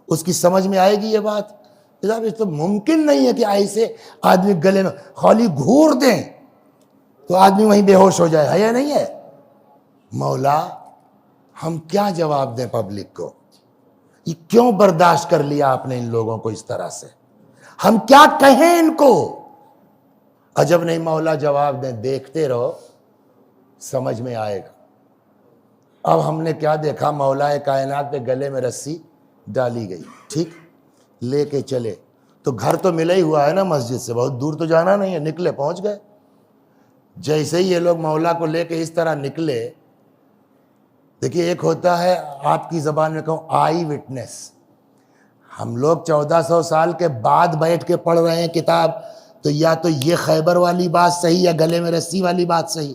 اس کی سمجھ میں آئے گی یہ بات؟ صاحب اس تو ممکن نہیں ہے کہ ایسے آدمی گلے میں خالی گھور دیں تو آدمی وہیں بے ہوش ہو جائے، ہے یا نہیں ہے؟ مولا ہم کیا جواب دیں پبلک کو؟ یہ کیوں برداشت کر لیا آپ نے ان لوگوں کو اس طرح سے؟ ہم کیا کہیں ان کو؟ عجب نہیں مولا جواب دیں، دیکھتے رہو سمجھ میں آئے گا۔ اب ہم نے کیا دیکھا؟ مولا کائنات پہ گلے میں رسی ڈالی گئی، ٹھیک، لے کے چلے تو گھر تو ملا ہی ہوا ہے نا مسجد سے، بہت دور تو جانا نہیں ہے، نکلے پہنچ گئے۔ جیسے ہی یہ لوگ مولا کو لے کے اس طرح نکلے، دیکھیے ایک ہوتا ہے آپ کی زبان میں کہوں آئی وٹنس، ہم لوگ 1400 سال کے بعد بیٹھ کے پڑھ رہے ہیں کتاب، تو یا تو یہ خیبر والی بات صحیح یا گلے میں رسی والی بات صحیح،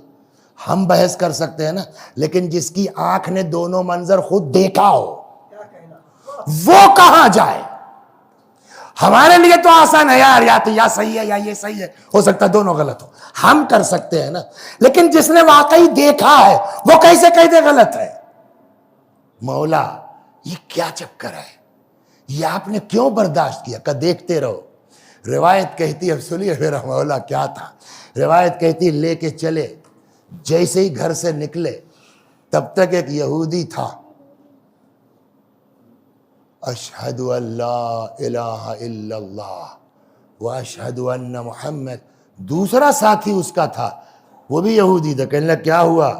ہم بحث کر سکتے ہیں نا، لیکن جس کی آنکھ نے دونوں منظر خود دیکھا ہو وہ کہاں جائے؟ ہمارے لیے تو آسان ہے یار، یا تو یا صحیح ہے یا یہ صحیح ہے، ہو سکتا ہے دونوں غلط ہو، ہم کر سکتے ہیں نا، لیکن جس نے واقعی دیکھا ہے وہ کیسے کہہ دے غلط ہے؟ مولا یہ کیا چکر ہے؟ یہ آپ نے کیوں برداشت کیا؟ کہ دیکھتے رہو۔ روایت کہتی ہے، اب سنیے میرا مولا کیا تھا، روایت کہتی ہے لے کے چلے، جیسے ہی گھر سے نکلے تب تک ایک یہودی تھا، اشہد ان لا الہ الا اللہ واشہد ان محمد، دوسرا ساتھی اس کا تھا وہ بھی یہودی تھا، کہنے لگا کیا ہوا؟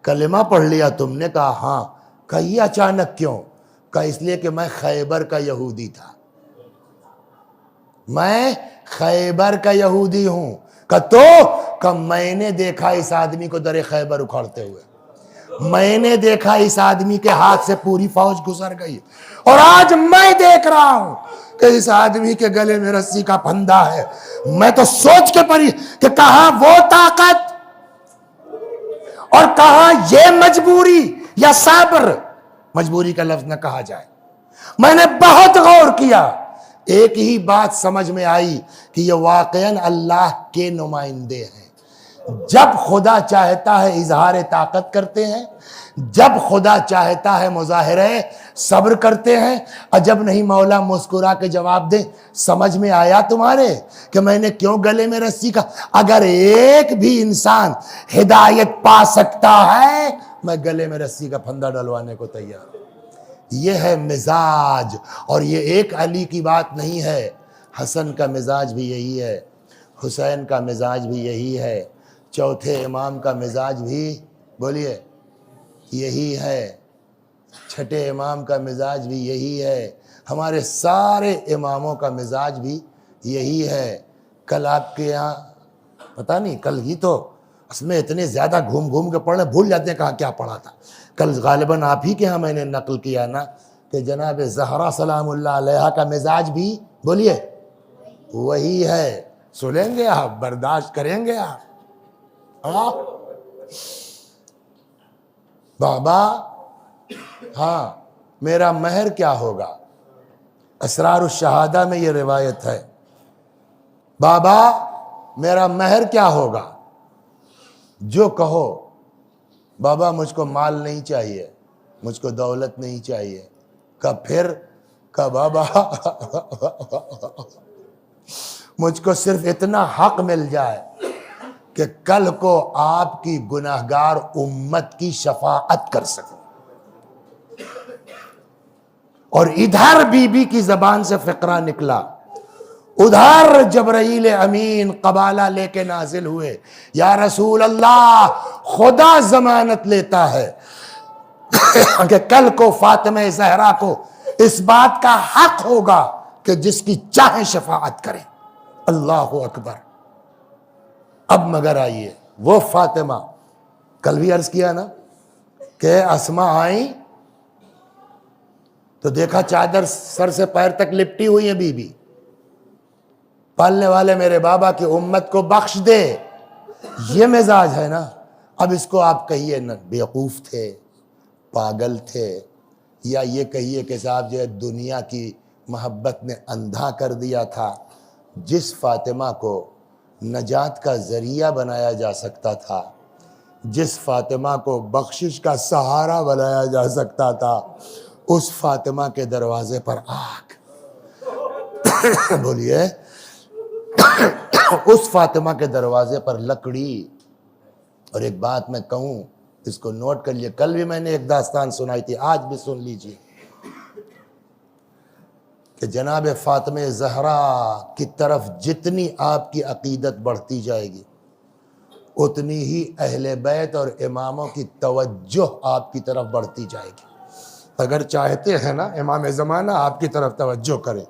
کلمہ پڑھ لیا تم نے؟ کہا ہاں۔ کہا یہ اچانک کیوں؟ کہا اس لیے کہ میں خیبر کا یہودی تھا، میں خیبر کا یہودی ہوں۔ کہا تو؟ کہا میں نے دیکھا اس آدمی کو در خیبر اکھاڑتے ہوئے، میں نے دیکھا اس آدمی کے ہاتھ سے پوری فوج گزر گئی، اور آج میں دیکھ رہا ہوں کہ اس آدمی کے گلے میں رسی کا پھندا ہے۔ میں تو سوچ کے پری کہ کہاں وہ طاقت اور کہاں یہ مجبوری یا صبر، مجبوری کا لفظ نہ کہا جائے۔ میں نے بہت غور کیا، ایک ہی بات سمجھ میں آئی کہ یہ واقعاً اللہ کے نمائندے ہیں۔ جب خدا چاہتا ہے اظہار طاقت کرتے ہیں، جب خدا چاہتا ہے مظاہرہ صبر کرتے ہیں، اور جب نہیں مولا مسکرا کے جواب دے سمجھ میں آیا تمہارے کہ میں نے کیوں گلے میں رسی کا؟ اگر ایک بھی انسان ہدایت پا سکتا ہے میں گلے میں رسی کا پھندا ڈلوانے کو تیار ہوں۔ یہ ہے مزاج، اور یہ ایک علی کی بات نہیں ہے، حسن کا مزاج بھی یہی ہے، حسین کا مزاج بھی یہی ہے، چوتھے امام کا مزاج بھی بولیے یہی ہے، چھٹے امام کا مزاج بھی یہی ہے، ہمارے سارے اماموں کا مزاج بھی یہی ہے۔ کل آپ کے یہاں پتہ نہیں، کل ہی تو اس میں اتنے زیادہ گھوم گھوم کے پڑھنے بھول جاتے ہیں کہاں کیا پڑھا تھا۔ کل غالباً آپ ہی کے ہاں میں نے نقل کیا نا کہ جناب زہرا سلام اللہ علیہا کا مزاج بھی بولیے وہی ہے۔ سنیں گے آپ، برداشت کریں گے آپ؟ ہاں بابا، ہاں میرا مہر کیا ہوگا؟ اسرار الشہادہ میں یہ روایت ہے، بابا میرا مہر کیا ہوگا؟ جو کہو۔ بابا مجھ کو مال نہیں چاہیے، مجھ کو دولت نہیں چاہیے۔ کب پھر؟ کب بابا مجھ کو صرف اتنا حق مل جائے کہ کل کو آپ کی گناہگار امت کی شفاعت کر سکوں۔ اور ادھر بی بی کی زبان سے فقرہ نکلا، ادھر جبرائیل امین قبالہ لے کے نازل ہوئے، یا رسول اللہ خدا ضمانت لیتا ہے کہ کل کو فاطمہ زہرا کو اس بات کا حق ہوگا کہ جس کی چاہے شفاعت کرے۔ اللہ اکبر۔ اب مگر آئیے، وہ فاطمہ کل بھی عرض کیا نا کہ اسماء آئیں تو دیکھا چادر سر سے پیر تک لپٹی ہوئی ہے، بی بی پالنے والے میرے بابا کی امت کو بخش دے۔ یہ مزاج ہے نا۔ اب اس کو آپ کہیے نا بیوقوف تھے، پاگل تھے، یا یہ کہیے کہ صاحب جو ہے دنیا کی محبت نے اندھا کر دیا تھا۔ جس فاطمہ کو نجات کا ذریعہ بنایا جا سکتا تھا، جس فاطمہ کو بخشش کا سہارا بنایا جا سکتا تھا، اس فاطمہ کے دروازے پر آگ بولیے اس فاطمہ کے دروازے پر لکڑی۔ اور ایک بات میں کہوں، اس کو نوٹ کر لیے، کل بھی میں نے ایک داستان سنائی تھی، آج بھی سن لیجیے کہ جناب فاطمہ زہرا کی طرف جتنی آپ کی عقیدت بڑھتی جائے گی، اتنی ہی اہل بیت اور اماموں کی توجہ آپ کی طرف بڑھتی جائے گی۔ اگر چاہتے ہیں نا امام زمانہ آپ کی طرف توجہ کریں،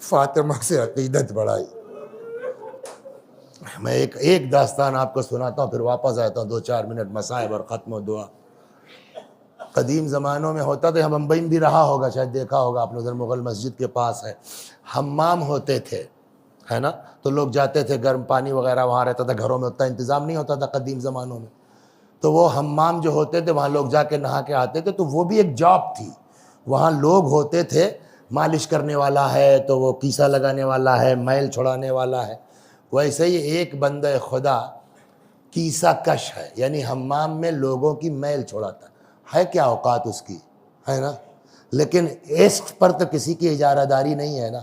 فاطمہ سے عقیدت بڑھائی۔ میں ایک داستان آپ کو سناتا ہوں، پھر واپس آتا ہوں 2-4 منٹ مصائب اور ختم و دعا۔ قدیم زمانوں میں ہوتا تھا، بمبئی میں بھی رہا ہوگا، شاید دیکھا ہوگا آپ نے، ادھر مغل مسجد کے پاس ہے، حمام ہوتے تھے، ہے نا، تو لوگ جاتے تھے، گرم پانی وغیرہ وہاں رہتا تھا، گھروں میں اتنا انتظام نہیں ہوتا تھا قدیم زمانوں میں، تو وہ حمام جو ہوتے تھے وہاں لوگ جا کے نہا کے آتے تھے، تو وہ بھی ایک جاب تھی۔ وہاں لوگ ہوتے تھے، مالش کرنے والا ہے تو وہ کیسا لگانے والا ہے، میل چھڑانے والا ہے، ویسے ہی ایک بندہ خدا کیسا کش ہے، یعنی حمام میں لوگوں کی میل چھڑاتا ہے۔ کیا اوقات اس کی ہے نا، لیکن عشق پر تو کسی کی اجارہ داری نہیں ہے نا۔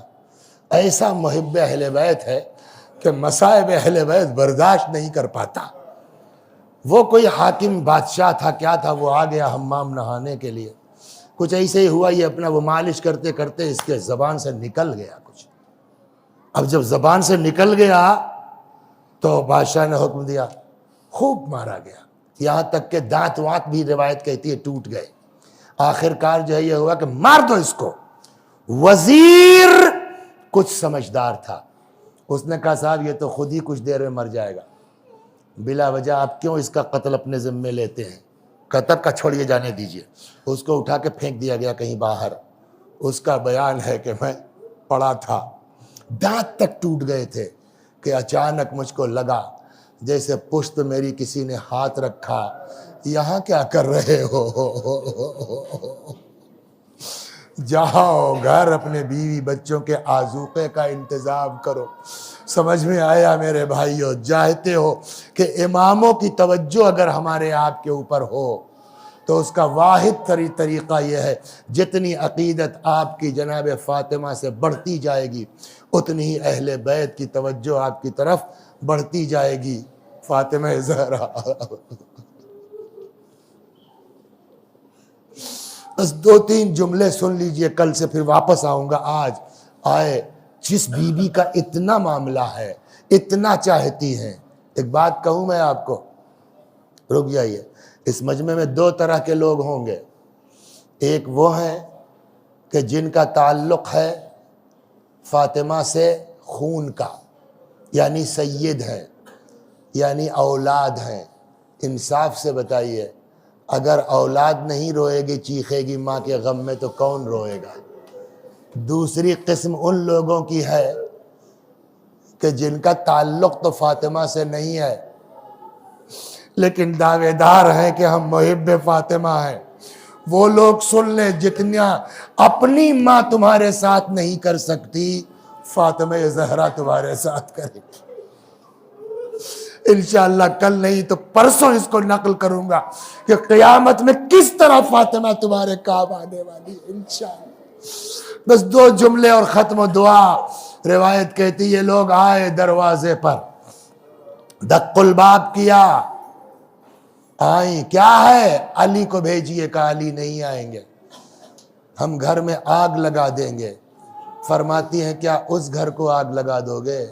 ایسا محب اہل بیت ہے کہ مصائب اہل بیت برداشت نہیں کر پاتا۔ وہ کوئی حاکم بادشاہ تھا، کیا تھا، وہ آ گیا حمام نہانے کے لیے، کچھ ایسے ہی ہوا، یہ اپنا وہ مالش کرتے کرتے اس کے زبان سے نکل گیا کچھ۔ اب جب زبان سے نکل گیا تو بادشاہ نے حکم دیا، خوب مارا گیا، یہاں تک کہ دانت وانت بھی روایت کہتی ہے ٹوٹ گئے۔ آخر کار جو ہے یہ ہوا کہ مار دو اس کو۔ وزیر کچھ سمجھدار تھا، اس نے کہا صاحب یہ تو خود ہی کچھ دیر میں مر جائے گا، بلا وجہ آپ کیوں اس کا قتل اپنے ذمے لیتے ہیں، قتل کا چھوڑیے جانے دیجئے۔ اس کو اٹھا کے پھینک دیا گیا کہیں باہر۔ اس کا بیان ہے کہ میں پڑا تھا، دانت تک ٹوٹ گئے تھے کہ اچانک مجھ کو لگا جیسے پشت میری کسی نے ہاتھ رکھا، یہاں کیا کر رہے ہو، جاؤ گھر اپنے بیوی بچوں کے آذوقے کا انتظام کرو۔ سمجھ میں آیا میرے بھائیو؟ چاہتے ہو کہ اماموں کی توجہ اگر ہمارے آپ کے اوپر ہو تو اس کا واحد طریقہ یہ ہے، جتنی عقیدت آپ کی جناب فاطمہ سے بڑھتی جائے گی، اتنی ہی اہل بیت کی توجہ آپ کی طرف بڑھتی جائے گی۔ فاطمہ زہرا بس 2-3 جملے سن لیجئے، کل سے پھر واپس آؤں گا۔ آج آئے جس بی بی کا اتنا معاملہ ہے، اتنا چاہتی ہیں۔ ایک بات کہوں میں آپ کو، رک جائیے، اس مجمع میں 2 طرح کے لوگ ہوں گے۔ ایک وہ ہیں کہ جن کا تعلق ہے فاطمہ سے خون کا، یعنی سید ہیں، یعنی اولاد ہیں۔ انصاف سے بتائیے، اگر اولاد نہیں روئے گی، چیخے گی ماں کے غم میں، تو کون روئے گا؟ دوسری قسم ان لوگوں کی ہے کہ جن کا تعلق تو فاطمہ سے نہیں ہے، لیکن دعوے دار ہیں کہ ہم محب فاطمہ ہیں۔ وہ لوگ سن لیں، جتنا اپنی ماں تمہارے ساتھ نہیں کر سکتی، فاطمہ زہرا تمہارے ساتھ کرے گی۔ انشاءاللہ کل نہیں تو پرسوں اس کو نقل کروں گا کہ قیامت میں کس طرح فاطمہ تمہارے کام آنے والی ہے انشاءاللہ۔ بس 2 جملے اور ختم و دعا۔ روایت کہتی یہ لوگ آئے دروازے پر، دق الباب کیا، آئیں، کیا ہے؟ علی کو بھیجیے، کہ علی نہیں آئیں گے، ہم گھر میں آگ لگا دیں گے۔ فرماتی ہیں کیا اس گھر کو آگ لگا دو گے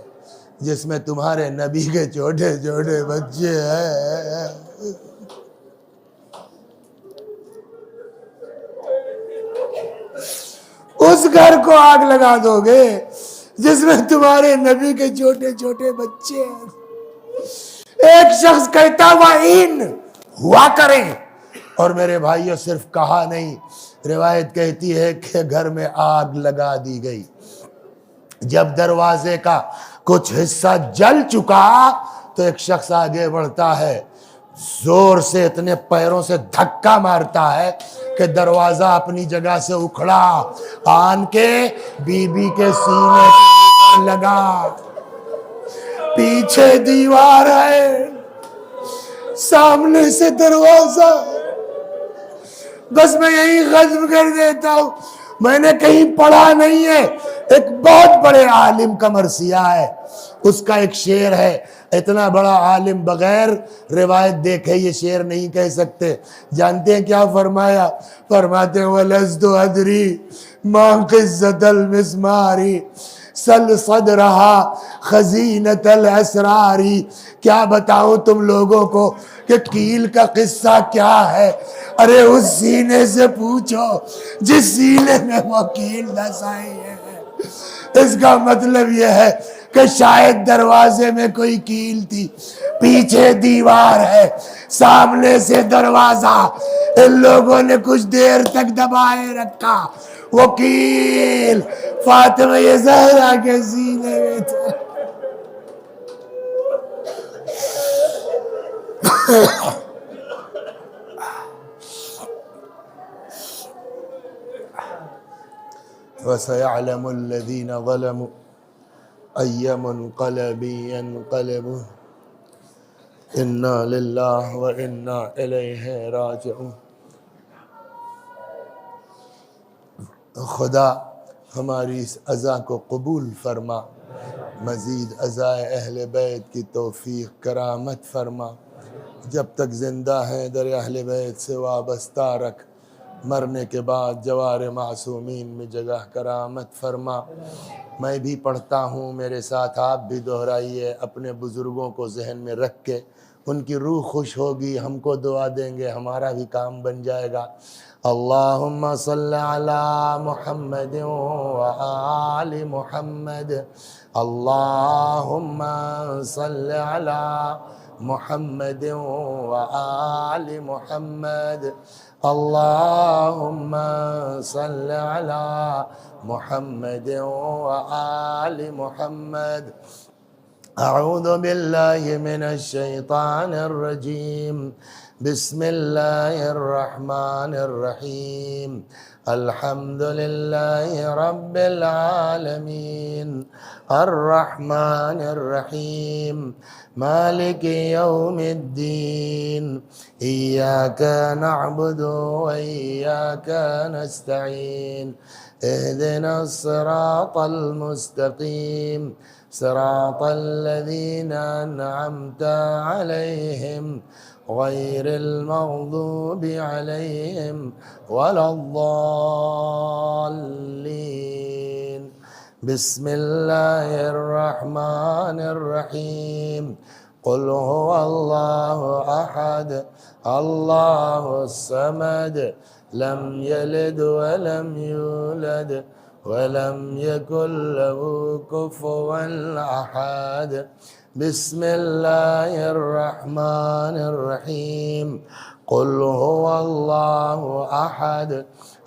جس میں تمہارے نبی کے چھوٹے چھوٹے بچے ہیں؟ اس گھر کو آگ لگا دو گے جس میں تمہارے نبی کے چھوٹے چھوٹے بچے ہیں؟ ایک شخص کہتا وَإِن ہوا کریں، اور میرے بھائیوں صرف کہا نہیں، روایت کہتی ہے کہ گھر میں آگ لگا دی گئی۔ جب دروازے کا کچھ حصہ جل چکا تو ایک شخص آگے بڑھتا ہے، زور سے اتنے پیروں سے دھکا مارتا ہے کہ دروازہ اپنی جگہ سے اکھڑا، آن کے بی بی کے سینے پر لگا۔ پیچھے دیوار ہے، سامنے سے دروازہ۔ بس میں یہی ختم کر دیتا ہوں، میں نے کہیں پڑھا نہیں ہے، ایک بہت بڑے عالم کا مرثیہ ہے، اس کا ایک شعر ہے۔ اتنا بڑا عالم بغیر روایت دیکھے یہ شعر نہیں کہہ سکتے۔ جانتے ہیں کیا فرمایا؟ فرماتے ہیں وَلَسْتُ أَدْرِي مَا قِصَّةَ الْمِسْمَارِ سَلْ صَدْرَهَا خَزِينَةَ الْأَسْرَارِ۔ کیا بتاؤں تم لوگوں کو کہ کیل کا قصہ کیا ہے؟ ارے اس سینے سے پوچھو جس سینے میں وہ کیل دھسائی ہے۔ اس کا مطلب یہ ہے کہ شاید دروازے میں کوئی کیل تھی، پیچھے دیوار ہے، سامنے سے دروازہ، ان لوگوں نے کچھ دیر تک دبائے رکھا، وہ کیل فاطمہ زہرا کے سینے میں تھا۔ وَسَيَعْلَمُ الَّذِينَ ظَلَمُوا أَيَّ مُنْقَلَبٍ يَنْقَلِبُونَ إِنَّا لِلَّهِ وَإِنَّا إِلَيْهِ رَاجِعُونَ۔ خدا ہماری اس عزا کو قبول فرما، مزید عزائے اہل بیت کی توفیق کرامت فرما، جب تک زندہ ہیں در اہل بیت سے وابستہ رکھ، مرنے کے بعد جوار معصومین میں جگہ کرامت فرما۔ میں بھی پڑھتا ہوں، میرے ساتھ آپ بھی دہرائیے، اپنے بزرگوں کو ذہن میں رکھ کے، ان کی روح خوش ہوگی، ہم کو دعا دیں گے، ہمارا بھی کام بن جائے گا۔ اللہم صل علی محمد و آل محمد، اللہم صل علی محمد و آل محمد، اللہم صل علی محمد و آل محمد۔ اعوذ باللہ من الشیطان الرجیم، بسم اللہ الرحمن الرحیم، الحمد للہ رب العالمین، الرحمن الرحیم، مالک یوم الدین، ایاک نعبد و ایاک نستعین، اہدنا الصراط المستقیم، صراط الذین انعمت علیہم غير المغضوب عليهم ولا الضالين. بسم الله الرحمن الرحيم. قل هو الله أحد الله الصمد لم يلد ولم يولد ولم يكن له كفوا أحد. بسم الله الرحمن الرحيم. قل هو الله أحد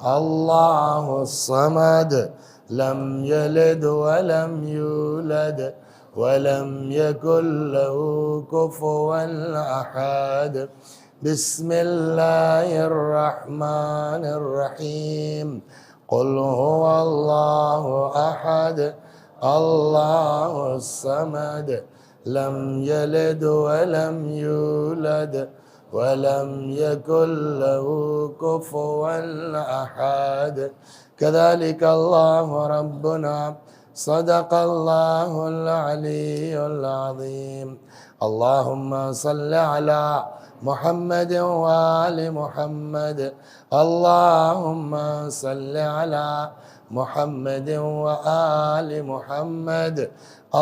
الله الصمد لم يلد ولم يولد ولم يكن له كفوا أحد. بسم الله الرحمن الرحيم. قل هو الله أحد الله الصمد لم يلد ولم يولد ولم يكن له كفوا أحد. كذلك الله ربنا صدق الله العلي العظيم. اللهم صل على محمد وآل محمد. اللهم صل على محمد وآل محمد.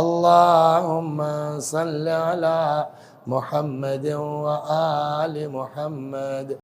اللهم صل على محمد وآل محمد.